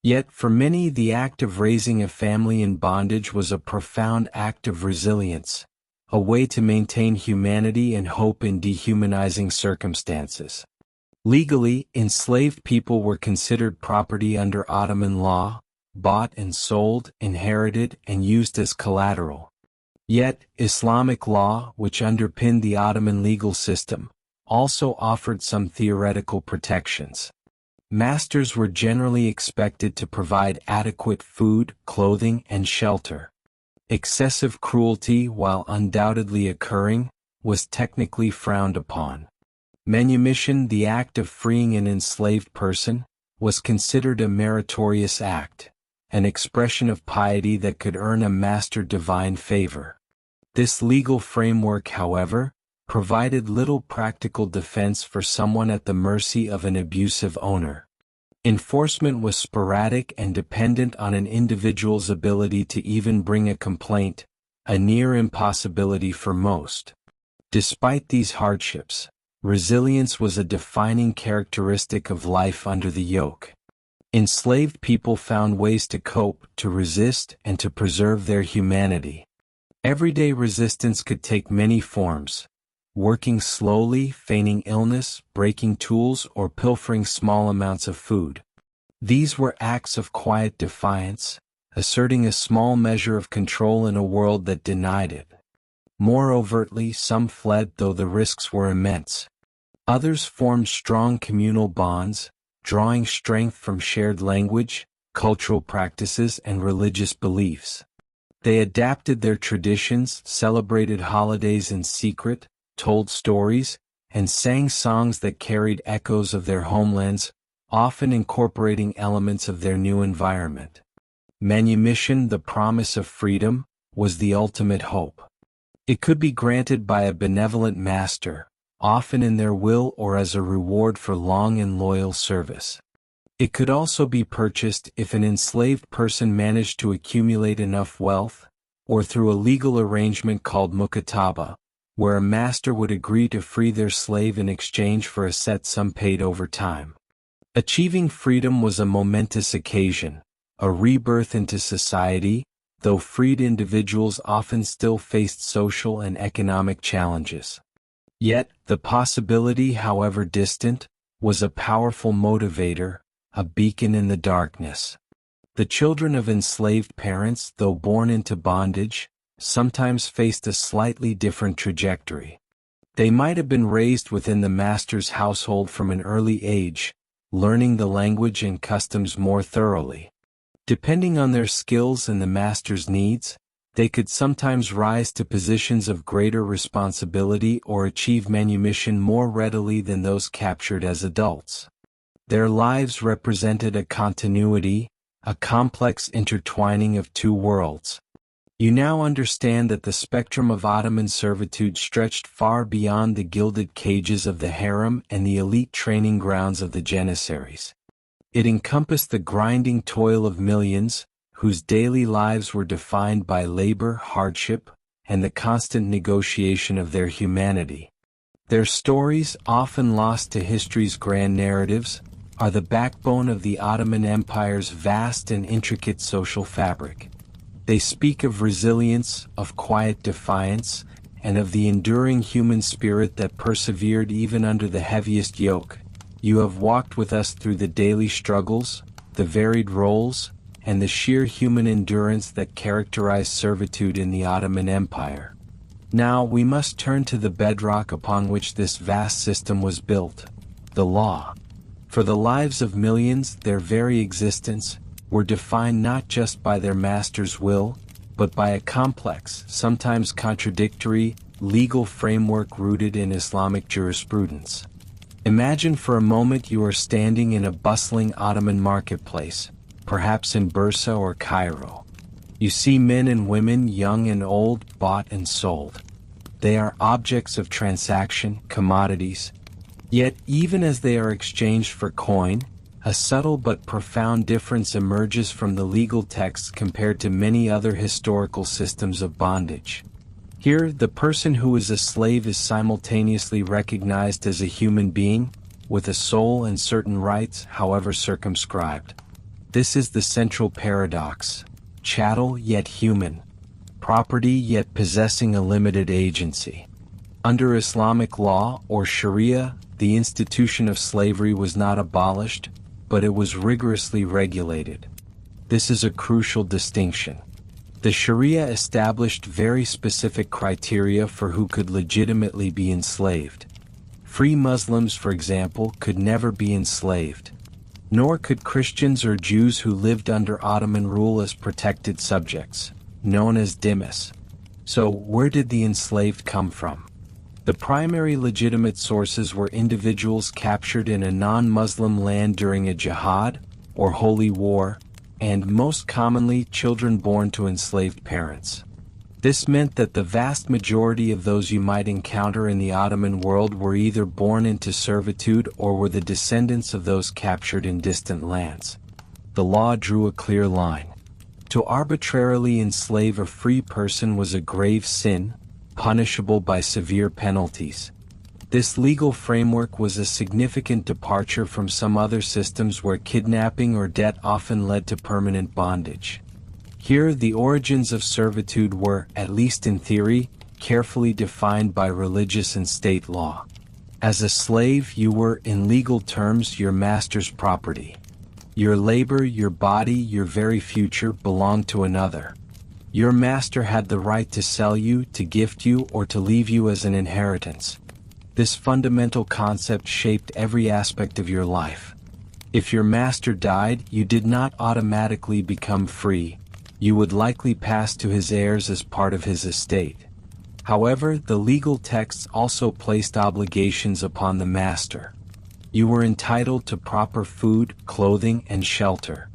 Yet for many, the act of raising a family in bondage was a profound act of resilience, a way to maintain humanity and hope in dehumanizing circumstances. Legally, enslaved people were considered property under Ottoman law, bought and sold, inherited, and used as collateral. Yet, Islamic law, which underpinned the Ottoman legal system, also offered some theoretical protections. Masters were generally expected to provide adequate food, clothing, and shelter. Excessive cruelty, while undoubtedly occurring, was technically frowned upon. Manumission, the act of freeing an enslaved person, was considered a meritorious act, an expression of piety that could earn a master divine favor. This legal framework, however, provided little practical defense for someone at the mercy of an abusive owner. Enforcement was sporadic and dependent on an individual's ability to even bring a complaint, a near impossibility for most. Despite these hardships, resilience was a defining characteristic of life under the yoke. Enslaved people found ways to cope, to resist, and to preserve their humanity. Everyday resistance could take many forms: working slowly, feigning illness, breaking tools, or pilfering small amounts of food. These were acts of quiet defiance, asserting a small measure of control in a world that denied it. More overtly, some fled, though the risks were immense. Others formed strong communal bonds, drawing strength from shared language, cultural practices, and religious beliefs. They adapted their traditions, celebrated holidays in secret, told stories, and sang songs that carried echoes of their homelands, often incorporating elements of their new environment. Manumission, the promise of freedom, was the ultimate hope. It could be granted by a benevolent master, often in their will or as a reward for long and loyal service. It could also be purchased if an enslaved person managed to accumulate enough wealth, or through a legal arrangement called mukataba, where a master would agree to free their slave in exchange for a set sum paid over time. Achieving freedom was a momentous occasion, a rebirth into society, though freed individuals often still faced social and economic challenges. Yet, the possibility, however distant, was a powerful motivator, a beacon in the darkness. The children of enslaved parents, though born into bondage, sometimes faced a slightly different trajectory. They might have been raised within the master's household from an early age, learning the language and customs more thoroughly. Depending on their skills and the master's needs, They could sometimes rise to positions of greater responsibility or achieve manumission more readily than those captured as adults. Their lives represented a continuity, a complex intertwining of two worlds. You now understand that the spectrum of Ottoman servitude stretched far beyond the gilded cages of the harem and the elite training grounds of the Janissaries. It encompassed the grinding toil of millions, whose daily lives were defined by labor, hardship, and the constant negotiation of their humanity. Their stories, often lost to history's grand narratives, are the backbone of the Ottoman Empire's vast and intricate social fabric. They speak of resilience, of quiet defiance, and of the enduring human spirit that persevered even under the heaviest yoke. You have walked with us through the daily struggles, the varied roles, and the sheer human endurance that characterized servitude in the Ottoman Empire. Now we must turn to the bedrock upon which this vast system was built, the law. For the lives of millions, their very existence, were defined not just by their master's will, but by a complex, sometimes contradictory, legal framework rooted in Islamic jurisprudence. Imagine for a moment you are standing in a bustling Ottoman marketplace, perhaps in Bursa or Cairo. You see men and women, young and old, bought and sold. They are objects of transaction, commodities. Yet even as they are exchanged for coin, a subtle but profound difference emerges from the legal texts compared to many other historical systems of bondage. Here, the person who is a slave is simultaneously recognized as a human being, with a soul and certain rights, however circumscribed. This is the central paradox: chattel yet human, property yet possessing a limited agency. Under Islamic law, or Sharia, the institution of slavery was not abolished, but it was rigorously regulated. This is a crucial distinction. The Sharia established very specific criteria for who could legitimately be enslaved. Free Muslims, for example, could never be enslaved. Nor could Christians or Jews who lived under Ottoman rule as protected subjects, known as dhimmis. So, where did the enslaved come from? The primary legitimate sources were individuals captured in a non-Muslim land during a jihad, or holy war, and most commonly children born to enslaved parents. This meant that the vast majority of those you might encounter in the Ottoman world were either born into servitude or were the descendants of those captured in distant lands. The law drew a clear line. To arbitrarily enslave a free person was a grave sin, punishable by severe penalties. This legal framework was a significant departure from some other systems where kidnapping or debt often led to permanent bondage. Here, the origins of servitude were, at least in theory, carefully defined by religious and state law. As a slave, you were, in legal terms, your master's property. Your labor, your body, your very future belonged to another. Your master had the right to sell you, to gift you, or to leave you as an inheritance. This fundamental concept shaped every aspect of your life. If your master died, you did not automatically become free. You would likely pass to his heirs as part of his estate. However, the legal texts also placed obligations upon the master. You were entitled to proper food, clothing, and shelter.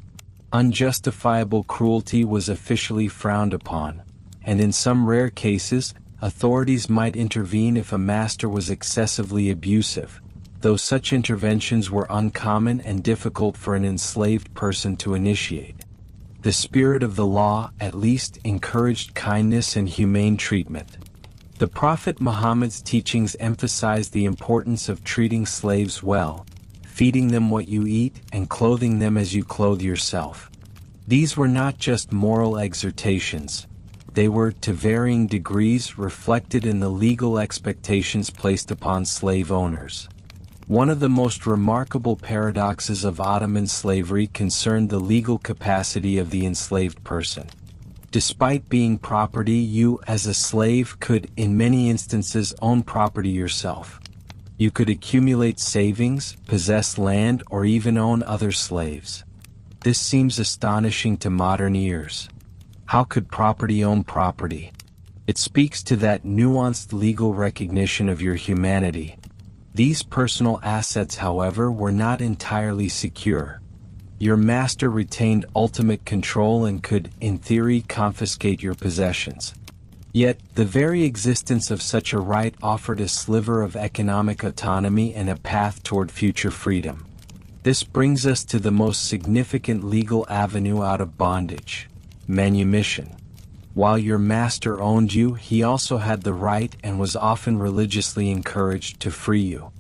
Unjustifiable cruelty was officially frowned upon, and in some rare cases, authorities might intervene if a master was excessively abusive, though such interventions were uncommon and difficult for an enslaved person to initiate. The spirit of the law, at least, encouraged kindness and humane treatment. The Prophet Muhammad's teachings emphasized the importance of treating slaves well, feeding them what you eat, and clothing them as you clothe yourself. These were not just moral exhortations. They were, to varying degrees, reflected in the legal expectations placed upon slave owners. One of the most remarkable paradoxes of Ottoman slavery concerned the legal capacity of the enslaved person. Despite being property, you, as a slave, could, in many instances, own property yourself. You could accumulate savings, possess land, or even own other slaves. This seems astonishing to modern ears. How could property own property? It speaks to that nuanced legal recognition of your humanity. These personal assets, however, were not entirely secure. Your master retained ultimate control and could, in theory, confiscate your possessions. Yet, the very existence of such a right offered a sliver of economic autonomy and a path toward future freedom. This brings us to the most significant legal avenue out of bondage: manumission. While your master owned you, he also had the right and was often religiously encouraged to free you.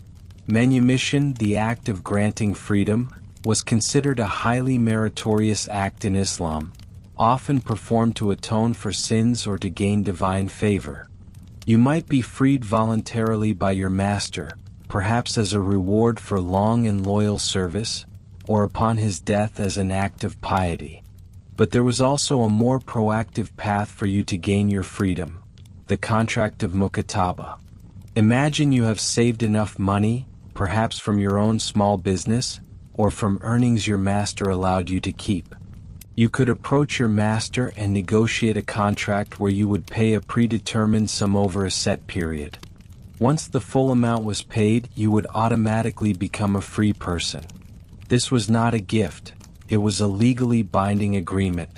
Manumission, the act of granting freedom, was considered a highly meritorious act in Islam, often performed to atone for sins or to gain divine favor. You might be freed voluntarily by your master, perhaps as a reward for long and loyal service, or upon his death as an act of piety. But there was also a more proactive path for you to gain your freedom: the contract of mukataba. Imagine you have saved enough money, perhaps from your own small business, or from earnings your master allowed you to keep. You could approach your master and negotiate a contract where you would pay a predetermined sum over a set period. Once the full amount was paid, you would automatically become a free person. This was not a gift. It was a legally binding agreement.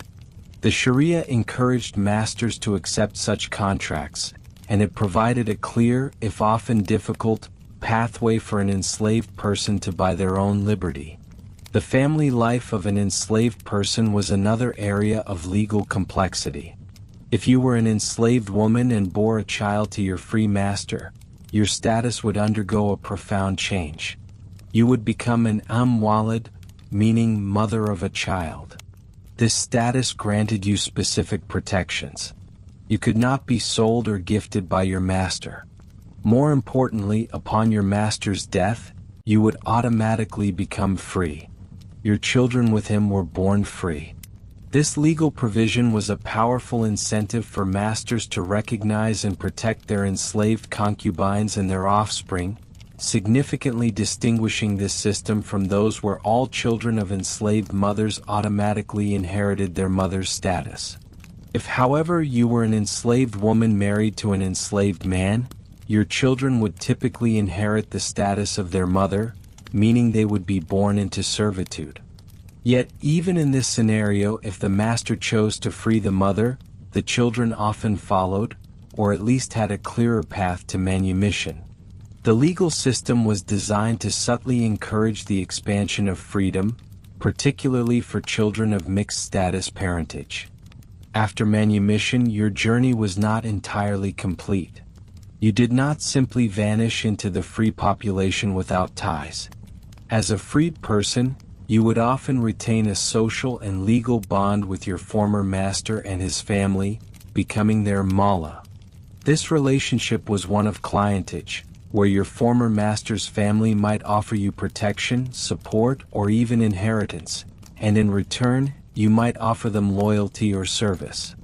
The Sharia encouraged masters to accept such contracts, and it provided a clear, if often difficult, pathway for an enslaved person to buy their own liberty. The family life of an enslaved person was another area of legal complexity. If you were an enslaved woman and bore a child to your free master, your status would undergo a profound change. You would become an walid, meaning mother of a child. This status granted you specific protections. You could not be sold or gifted by your master. More importantly, upon your master's death, you would automatically become free. Your children with him were born free. This legal provision was a powerful incentive for masters to recognize and protect their enslaved concubines and their offspring, significantly distinguishing this system from those where all children of enslaved mothers automatically inherited their mother's status. If, however, you were an enslaved woman married to an enslaved man, your children would typically inherit the status of their mother, meaning they would be born into servitude. Yet, even in this scenario, if the master chose to free the mother, the children often followed, or at least had a clearer path to manumission. The legal system was designed to subtly encourage the expansion of freedom, particularly for children of mixed-status parentage. After manumission, your journey was not entirely complete. You did not simply vanish into the free population without ties. As a freed person, you would often retain a social and legal bond with your former master and his family, becoming their mawla. This relationship was one of clientage, where your former master's family might offer you protection, support, or even inheritance, and in return, you might offer them loyalty or service.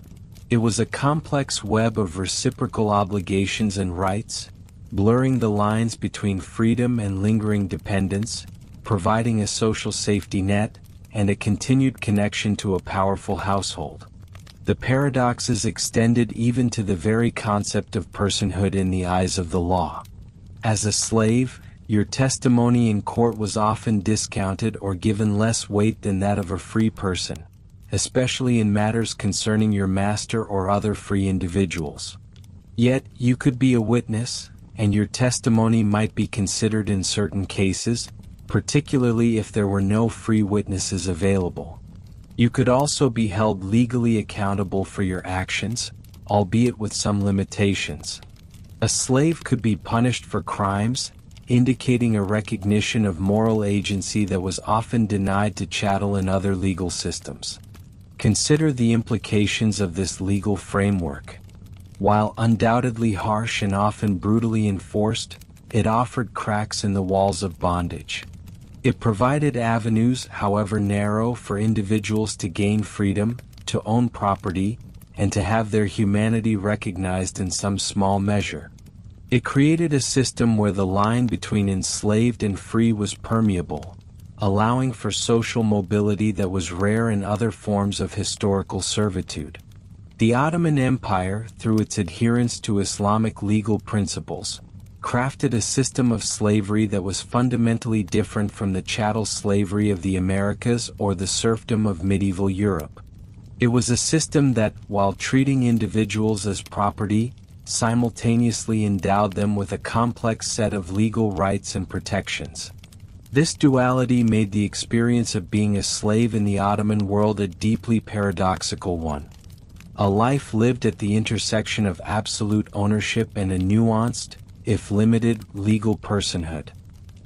It was a complex web of reciprocal obligations and rights, blurring the lines between freedom and lingering dependence, providing a social safety net, and a continued connection to a powerful household. The paradoxes extended even to the very concept of personhood in the eyes of the law. As a slave, your testimony in court was often discounted or given less weight than that of a free person, especially in matters concerning your master or other free individuals. Yet, you could be a witness, and your testimony might be considered in certain cases, particularly if there were no free witnesses available. You could also be held legally accountable for your actions, albeit with some limitations. A slave could be punished for crimes, indicating a recognition of moral agency that was often denied to chattel and other legal systems. Consider the implications of this legal framework. While undoubtedly harsh and often brutally enforced, it offered cracks in the walls of bondage. It provided avenues, however narrow, for individuals to gain freedom, to own property, and to have their humanity recognized in some small measure. It created a system where the line between enslaved and free was permeable, allowing for social mobility that was rare in other forms of historical servitude. The Ottoman Empire, through its adherence to Islamic legal principles, crafted a system of slavery that was fundamentally different from the chattel slavery of the Americas or the serfdom of medieval Europe. It was a system that, while treating individuals as property, simultaneously endowed them with a complex set of legal rights and protections. This duality made the experience of being a slave in the Ottoman world a deeply paradoxical one. A life lived at the intersection of absolute ownership and a nuanced, if limited, legal personhood.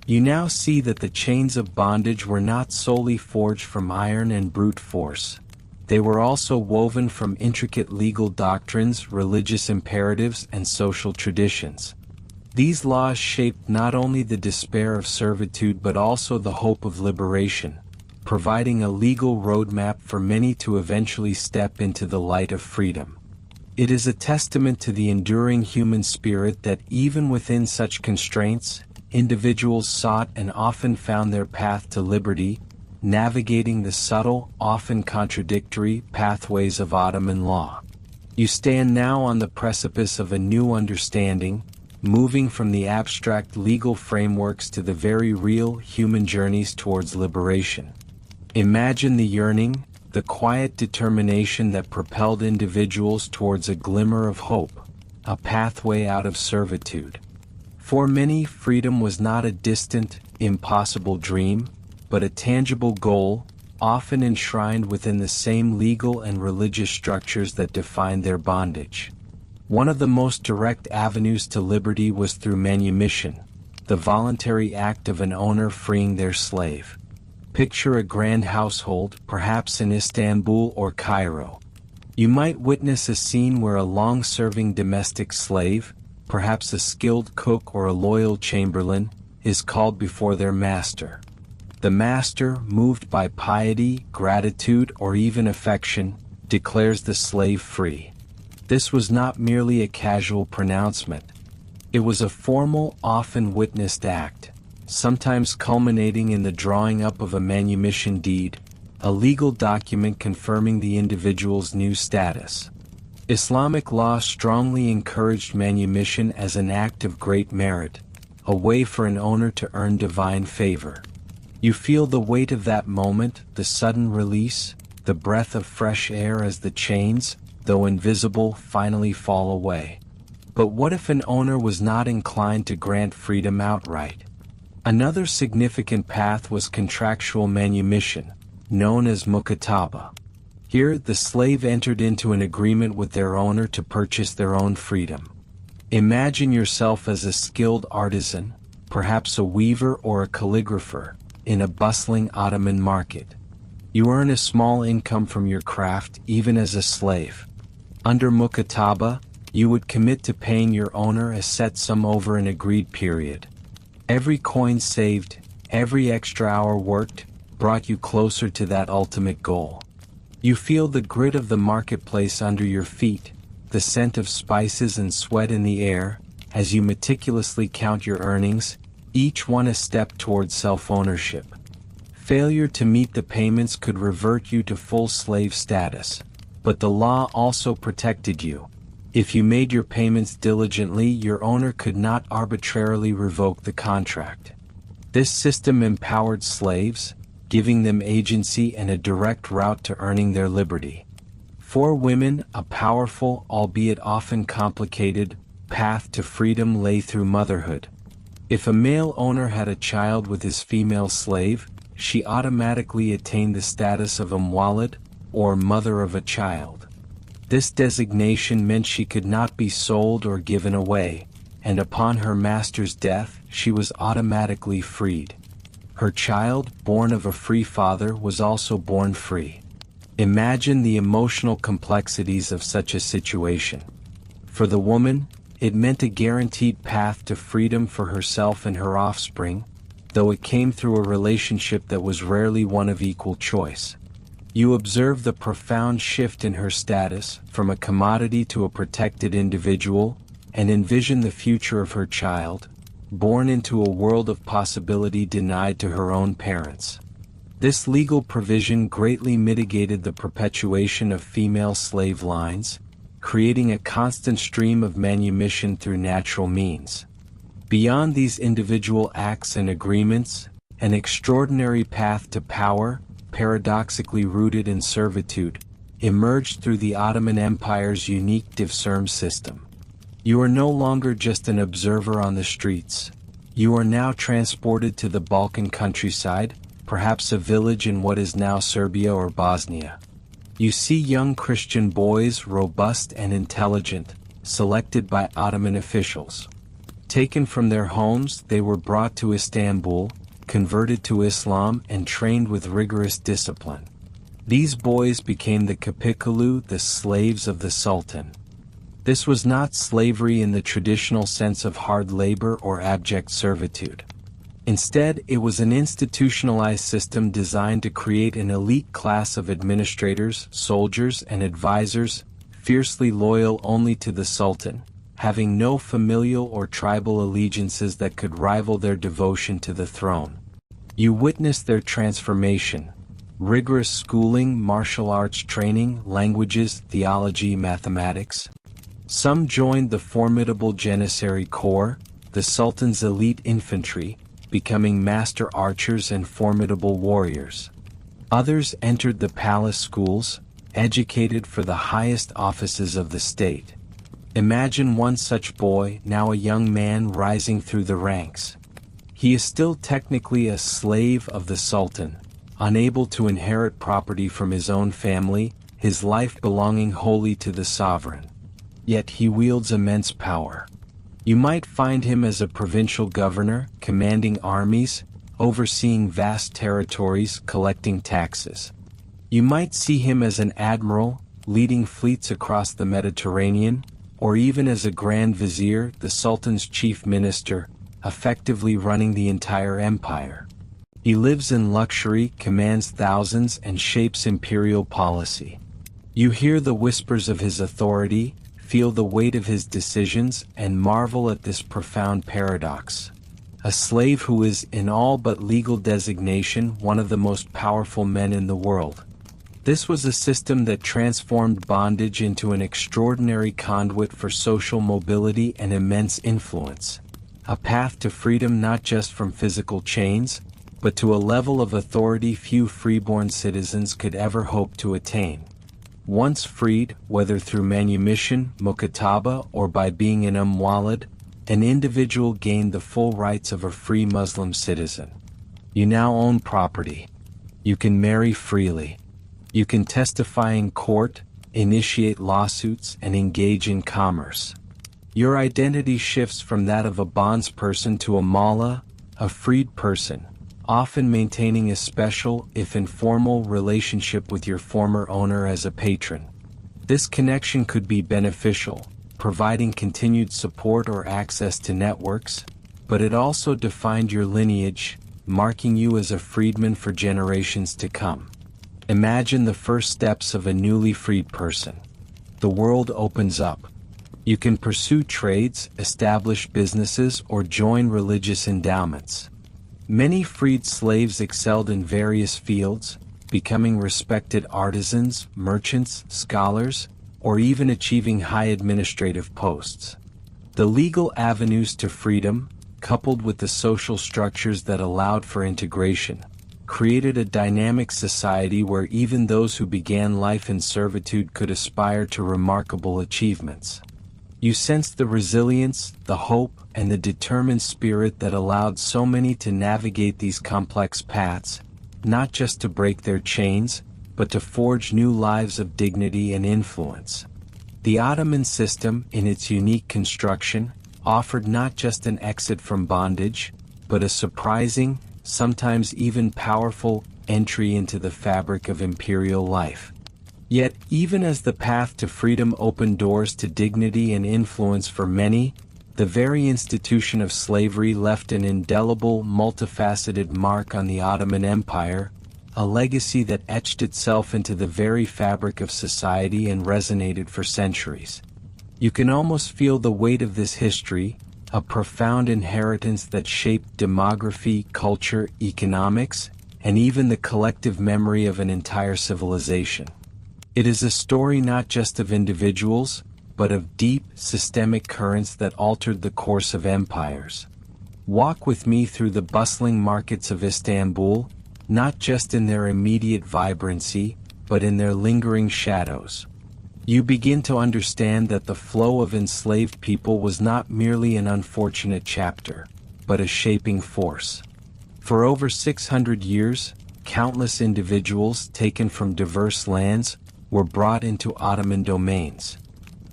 You now see that the chains of bondage were not solely forged from iron and brute force. They were also woven from intricate legal doctrines, religious imperatives, and social traditions. These laws shaped not only the despair of servitude but also the hope of liberation, providing a legal roadmap for many to eventually step into the light of freedom. It is a testament to the enduring human spirit that even within such constraints, individuals sought and often found their path to liberty, navigating the subtle, often contradictory pathways of Ottoman law. You stand now on the precipice of a new understanding, moving from the abstract legal frameworks to the very real human journeys towards liberation. Imagine the yearning, the quiet determination that propelled individuals towards a glimmer of hope, a pathway out of servitude. For many, freedom was not a distant, impossible dream, but a tangible goal, often enshrined within the same legal and religious structures that defined their bondage. One of the most direct avenues to liberty was through manumission, the voluntary act of an owner freeing their slave. Picture a grand household, perhaps in Istanbul or Cairo. You might witness a scene where a long-serving domestic slave, perhaps a skilled cook or a loyal chamberlain, is called before their master. The master, moved by piety, gratitude, or even affection, declares the slave free. This was not merely a casual pronouncement. It was a formal, often witnessed act, sometimes culminating in the drawing up of a manumission deed, a legal document confirming the individual's new status. Islamic law strongly encouraged manumission as an act of great merit, a way for an owner to earn divine favor. You feel the weight of that moment, the sudden release, the breath of fresh air as the chains, though invisible, finally fall away. But what if an owner was not inclined to grant freedom outright? Another significant path was contractual manumission, known as mukataba. Here, the slave entered into an agreement with their owner to purchase their own freedom. Imagine yourself as a skilled artisan, perhaps a weaver or a calligrapher, in a bustling Ottoman market. You earn a small income from your craft even as a slave. Under mukataba, you would commit to paying your owner a set sum over an agreed period. Every coin saved, every extra hour worked, brought you closer to that ultimate goal. You feel the grit of the marketplace under your feet, the scent of spices and sweat in the air, as you meticulously count your earnings, each one a step towards self-ownership. Failure to meet the payments could revert you to full slave status, but the law also protected you. If you made your payments diligently, your owner could not arbitrarily revoke the contract. This system empowered slaves, giving them agency and a direct route to earning their liberty. For women, a powerful, albeit often complicated, path to freedom lay through motherhood. If a male owner had a child with his female slave, she automatically attained the status of muwallad, or mother of a child. This designation meant she could not be sold or given away, and upon her master's death, she was automatically freed. Her child, born of a free father, was also born free. Imagine the emotional complexities of such a situation. For the woman, it meant a guaranteed path to freedom for herself and her offspring, though it came through a relationship that was rarely one of equal choice. You observe the profound shift in her status, from a commodity to a protected individual, and envision the future of her child, born into a world of possibility denied to her own parents. This legal provision greatly mitigated the perpetuation of female slave lines, creating a constant stream of manumission through natural means. Beyond these individual acts and agreements, an extraordinary path to power, paradoxically rooted in servitude, emerged through the Ottoman Empire's unique divserm system. You are no longer just an observer on the streets. You are now transported to the Balkan countryside, perhaps a village in what is now Serbia or Bosnia. You see young Christian boys, robust and intelligent, selected by Ottoman officials. Taken from their homes, they were brought to Istanbul, converted to Islam and trained with rigorous discipline. These boys became the Kapikulu, the slaves of the Sultan. This was not slavery in the traditional sense of hard labor or abject servitude. Instead, it was an institutionalized system designed to create an elite class of administrators, soldiers, and advisors, fiercely loyal only to the Sultan, having no familial or tribal allegiances that could rival their devotion to the throne. You witnessed their transformation. Rigorous schooling, martial arts training, languages, theology, mathematics. Some joined the formidable Janissary Corps, the Sultan's elite infantry, becoming master archers and formidable warriors. Others entered the palace schools, educated for the highest offices of the state. Imagine one such boy, now a young man rising through the ranks. He is still technically a slave of the Sultan, unable to inherit property from his own family, his life belonging wholly to the sovereign. Yet he wields immense power. You might find him as a provincial governor, commanding armies, overseeing vast territories, collecting taxes. You might see him as an admiral, leading fleets across the Mediterranean, or even as a grand vizier, the Sultan's chief minister, effectively running the entire empire. He lives in luxury, commands thousands, and shapes imperial policy. You hear the whispers of his authority, feel the weight of his decisions, and marvel at this profound paradox. A slave who is, in all but legal designation, one of the most powerful men in the world. This was a system that transformed bondage into an extraordinary conduit for social mobility and immense influence. A path to freedom not just from physical chains, but to a level of authority few freeborn citizens could ever hope to attain. Once freed, whether through manumission, mukataba, or by being an muwallad, an individual gained the full rights of a free Muslim citizen. You now own property. You can marry freely. You can testify in court, initiate lawsuits, and engage in commerce. Your identity shifts from that of a bondsperson to a mullah, a freed person, often maintaining a special, if informal, relationship with your former owner as a patron. This connection could be beneficial, providing continued support or access to networks, but it also defined your lineage, marking you as a freedman for generations to come. Imagine the first steps of a newly freed person. The world opens up. You can pursue trades, establish businesses, or join religious endowments. Many freed slaves excelled in various fields, becoming respected artisans, merchants, scholars, or even achieving high administrative posts. The legal avenues to freedom, coupled with the social structures that allowed for integration, created a dynamic society where even those who began life in servitude could aspire to remarkable achievements. You sensed the resilience, the hope, and the determined spirit that allowed so many to navigate these complex paths, not just to break their chains, but to forge new lives of dignity and influence. The Ottoman system, in its unique construction, offered not just an exit from bondage, but a surprising, sometimes even powerful, entry into the fabric of imperial life. Yet, even as the path to freedom opened doors to dignity and influence for many, the very institution of slavery left an indelible, multifaceted mark on the Ottoman Empire, a legacy that etched itself into the very fabric of society and resonated for centuries. You can almost feel the weight of this history, a profound inheritance that shaped demography, culture, economics, and even the collective memory of an entire civilization. It is a story not just of individuals, but of deep, systemic currents that altered the course of empires. Walk with me through the bustling markets of Istanbul, not just in their immediate vibrancy, but in their lingering shadows. You begin to understand that the flow of enslaved people was not merely an unfortunate chapter, but a shaping force. For over 600 years, countless individuals taken from diverse lands were brought into Ottoman domains.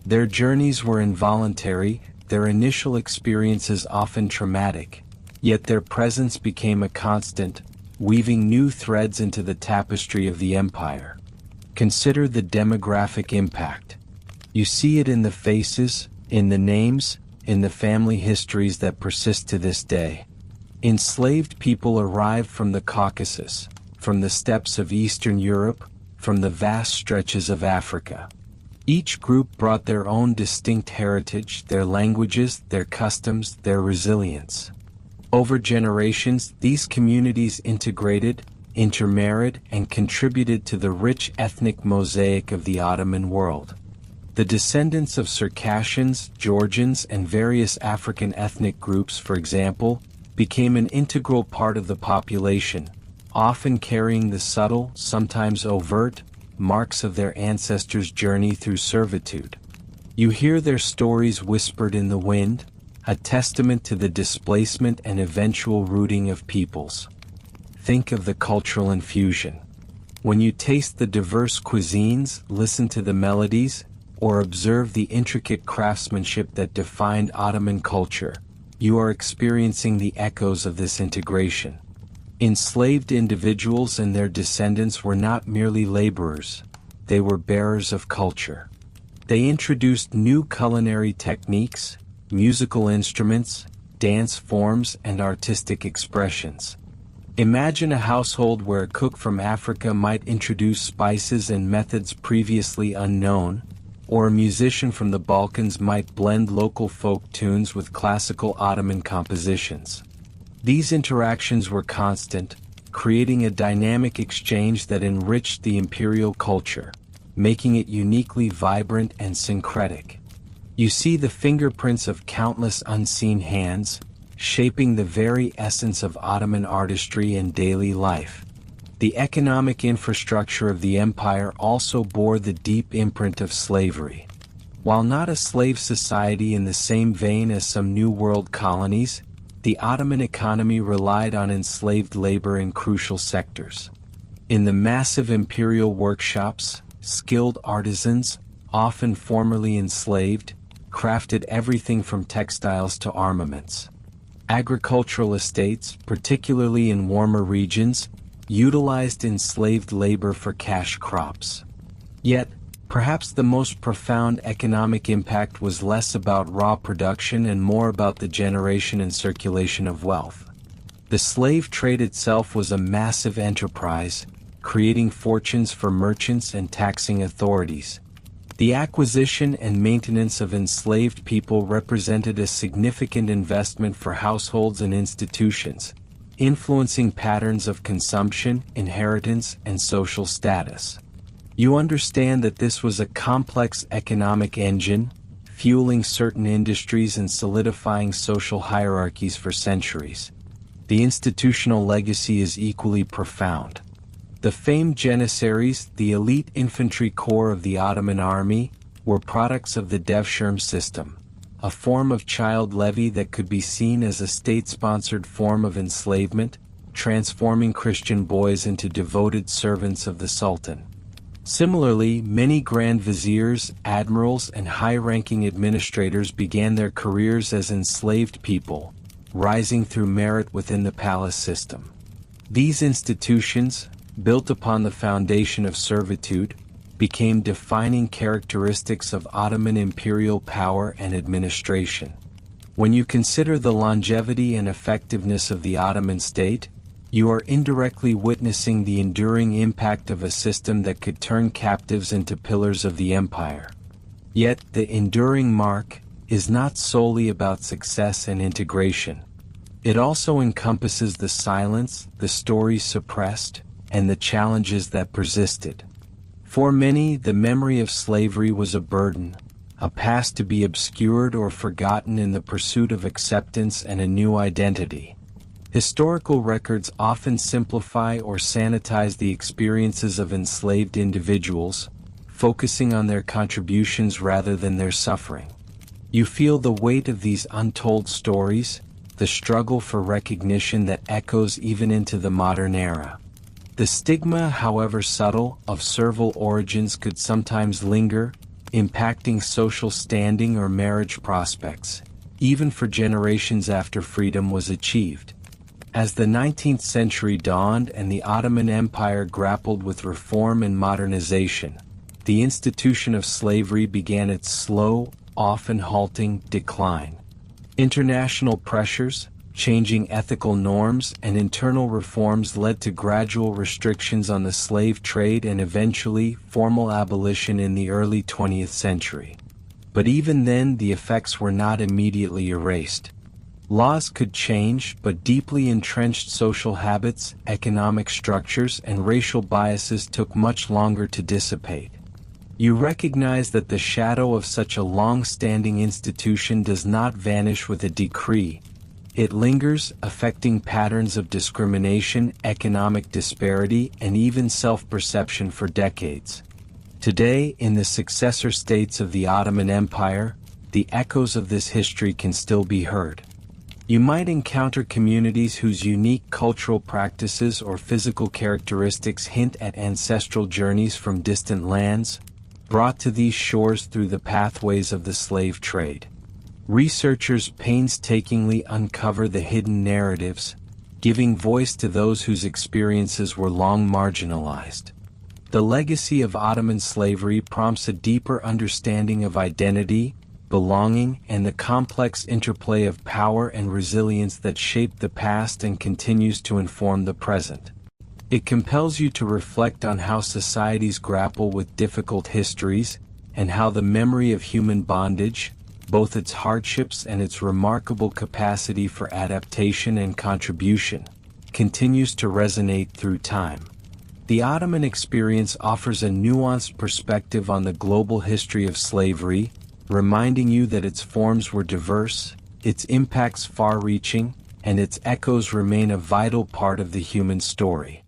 Their journeys were involuntary, their initial experiences often traumatic, yet their presence became a constant, weaving new threads into the tapestry of the empire. Consider the demographic impact. You see it in the faces, in the names, in the family histories that persist to this day. Enslaved people arrived from the Caucasus, from the steppes of Eastern Europe, from the vast stretches of Africa. Each group brought their own distinct heritage, their languages, their customs, their resilience. Over generations, these communities integrated, intermarried, and contributed to the rich ethnic mosaic of the Ottoman world. The descendants of Circassians, Georgians, and various African ethnic groups, for example, became an integral part of the population, often carrying the subtle, sometimes overt, marks of their ancestors' journey through servitude. You hear their stories whispered in the wind, a testament to the displacement and eventual rooting of peoples. Think of the cultural infusion. When you taste the diverse cuisines, listen to the melodies, or observe the intricate craftsmanship that defined Ottoman culture, you are experiencing the echoes of this integration. Enslaved individuals and their descendants were not merely laborers, they were bearers of culture. They introduced new culinary techniques, musical instruments, dance forms, and artistic expressions. Imagine a household where a cook from Africa might introduce spices and methods previously unknown, or a musician from the Balkans might blend local folk tunes with classical Ottoman compositions. These interactions were constant, creating a dynamic exchange that enriched the imperial culture, making it uniquely vibrant and syncretic. You see the fingerprints of countless unseen hands, shaping the very essence of Ottoman artistry and daily life. The economic infrastructure of the empire also bore the deep imprint of slavery. While not a slave society in the same vein as some New World colonies, the Ottoman economy relied on enslaved labor in crucial sectors. In the massive imperial workshops, skilled artisans, often formerly enslaved, crafted everything from textiles to armaments. Agricultural estates, particularly in warmer regions, utilized enslaved labor for cash crops. Yet, perhaps the most profound economic impact was less about raw production and more about the generation and circulation of wealth. The slave trade itself was a massive enterprise, creating fortunes for merchants and taxing authorities. The acquisition and maintenance of enslaved people represented a significant investment for households and institutions, influencing patterns of consumption, inheritance, and social status. You understand that this was a complex economic engine, fueling certain industries and solidifying social hierarchies for centuries. The institutional legacy is equally profound. The famed Janissaries, the elite infantry corps of the Ottoman army, were products of the Devshirme system, a form of child levy that could be seen as a state-sponsored form of enslavement, transforming Christian boys into devoted servants of the Sultan. Similarly, many grand viziers, admirals, and high-ranking administrators began their careers as enslaved people, rising through merit within the palace system. These institutions, built upon the foundation of servitude, became defining characteristics of Ottoman imperial power and administration. When you consider the longevity and effectiveness of the Ottoman state, you are indirectly witnessing the enduring impact of a system that could turn captives into pillars of the empire. Yet, the enduring mark is not solely about success and integration. It also encompasses the silence, the stories suppressed, and the challenges that persisted. For many, the memory of slavery was a burden, a past to be obscured or forgotten in the pursuit of acceptance and a new identity. Historical records often simplify or sanitize the experiences of enslaved individuals, focusing on their contributions rather than their suffering. You feel the weight of these untold stories, the struggle for recognition that echoes even into the modern era. The stigma, however subtle, of servile origins could sometimes linger, impacting social standing or marriage prospects, even for generations after freedom was achieved. As the 19th century dawned and the Ottoman Empire grappled with reform and modernization, the institution of slavery began its slow, often halting, decline. International pressures, changing ethical norms, and internal reforms led to gradual restrictions on the slave trade and eventually formal abolition in the early 20th century. But even then, the effects were not immediately erased. Laws could change, but deeply entrenched social habits, economic structures, and racial biases took much longer to dissipate. You recognize that the shadow of such a long-standing institution does not vanish with a decree. It lingers, affecting patterns of discrimination, economic disparity, and even self-perception for decades. Today, in the successor states of the Ottoman Empire, the echoes of this history can still be heard. You might encounter communities whose unique cultural practices or physical characteristics hint at ancestral journeys from distant lands, brought to these shores through the pathways of the slave trade. Researchers painstakingly uncover the hidden narratives, giving voice to those whose experiences were long marginalized. The legacy of Ottoman slavery prompts a deeper understanding of identity, belonging, and the complex interplay of power and resilience that shaped the past and continues to inform the present. It compels you to reflect on how societies grapple with difficult histories, and how the memory of human bondage, both its hardships and its remarkable capacity for adaptation and contribution, continues to resonate through time. The Ottoman experience offers a nuanced perspective on the global history of slavery, reminding you that its forms were diverse, its impacts far-reaching, and its echoes remain a vital part of the human story.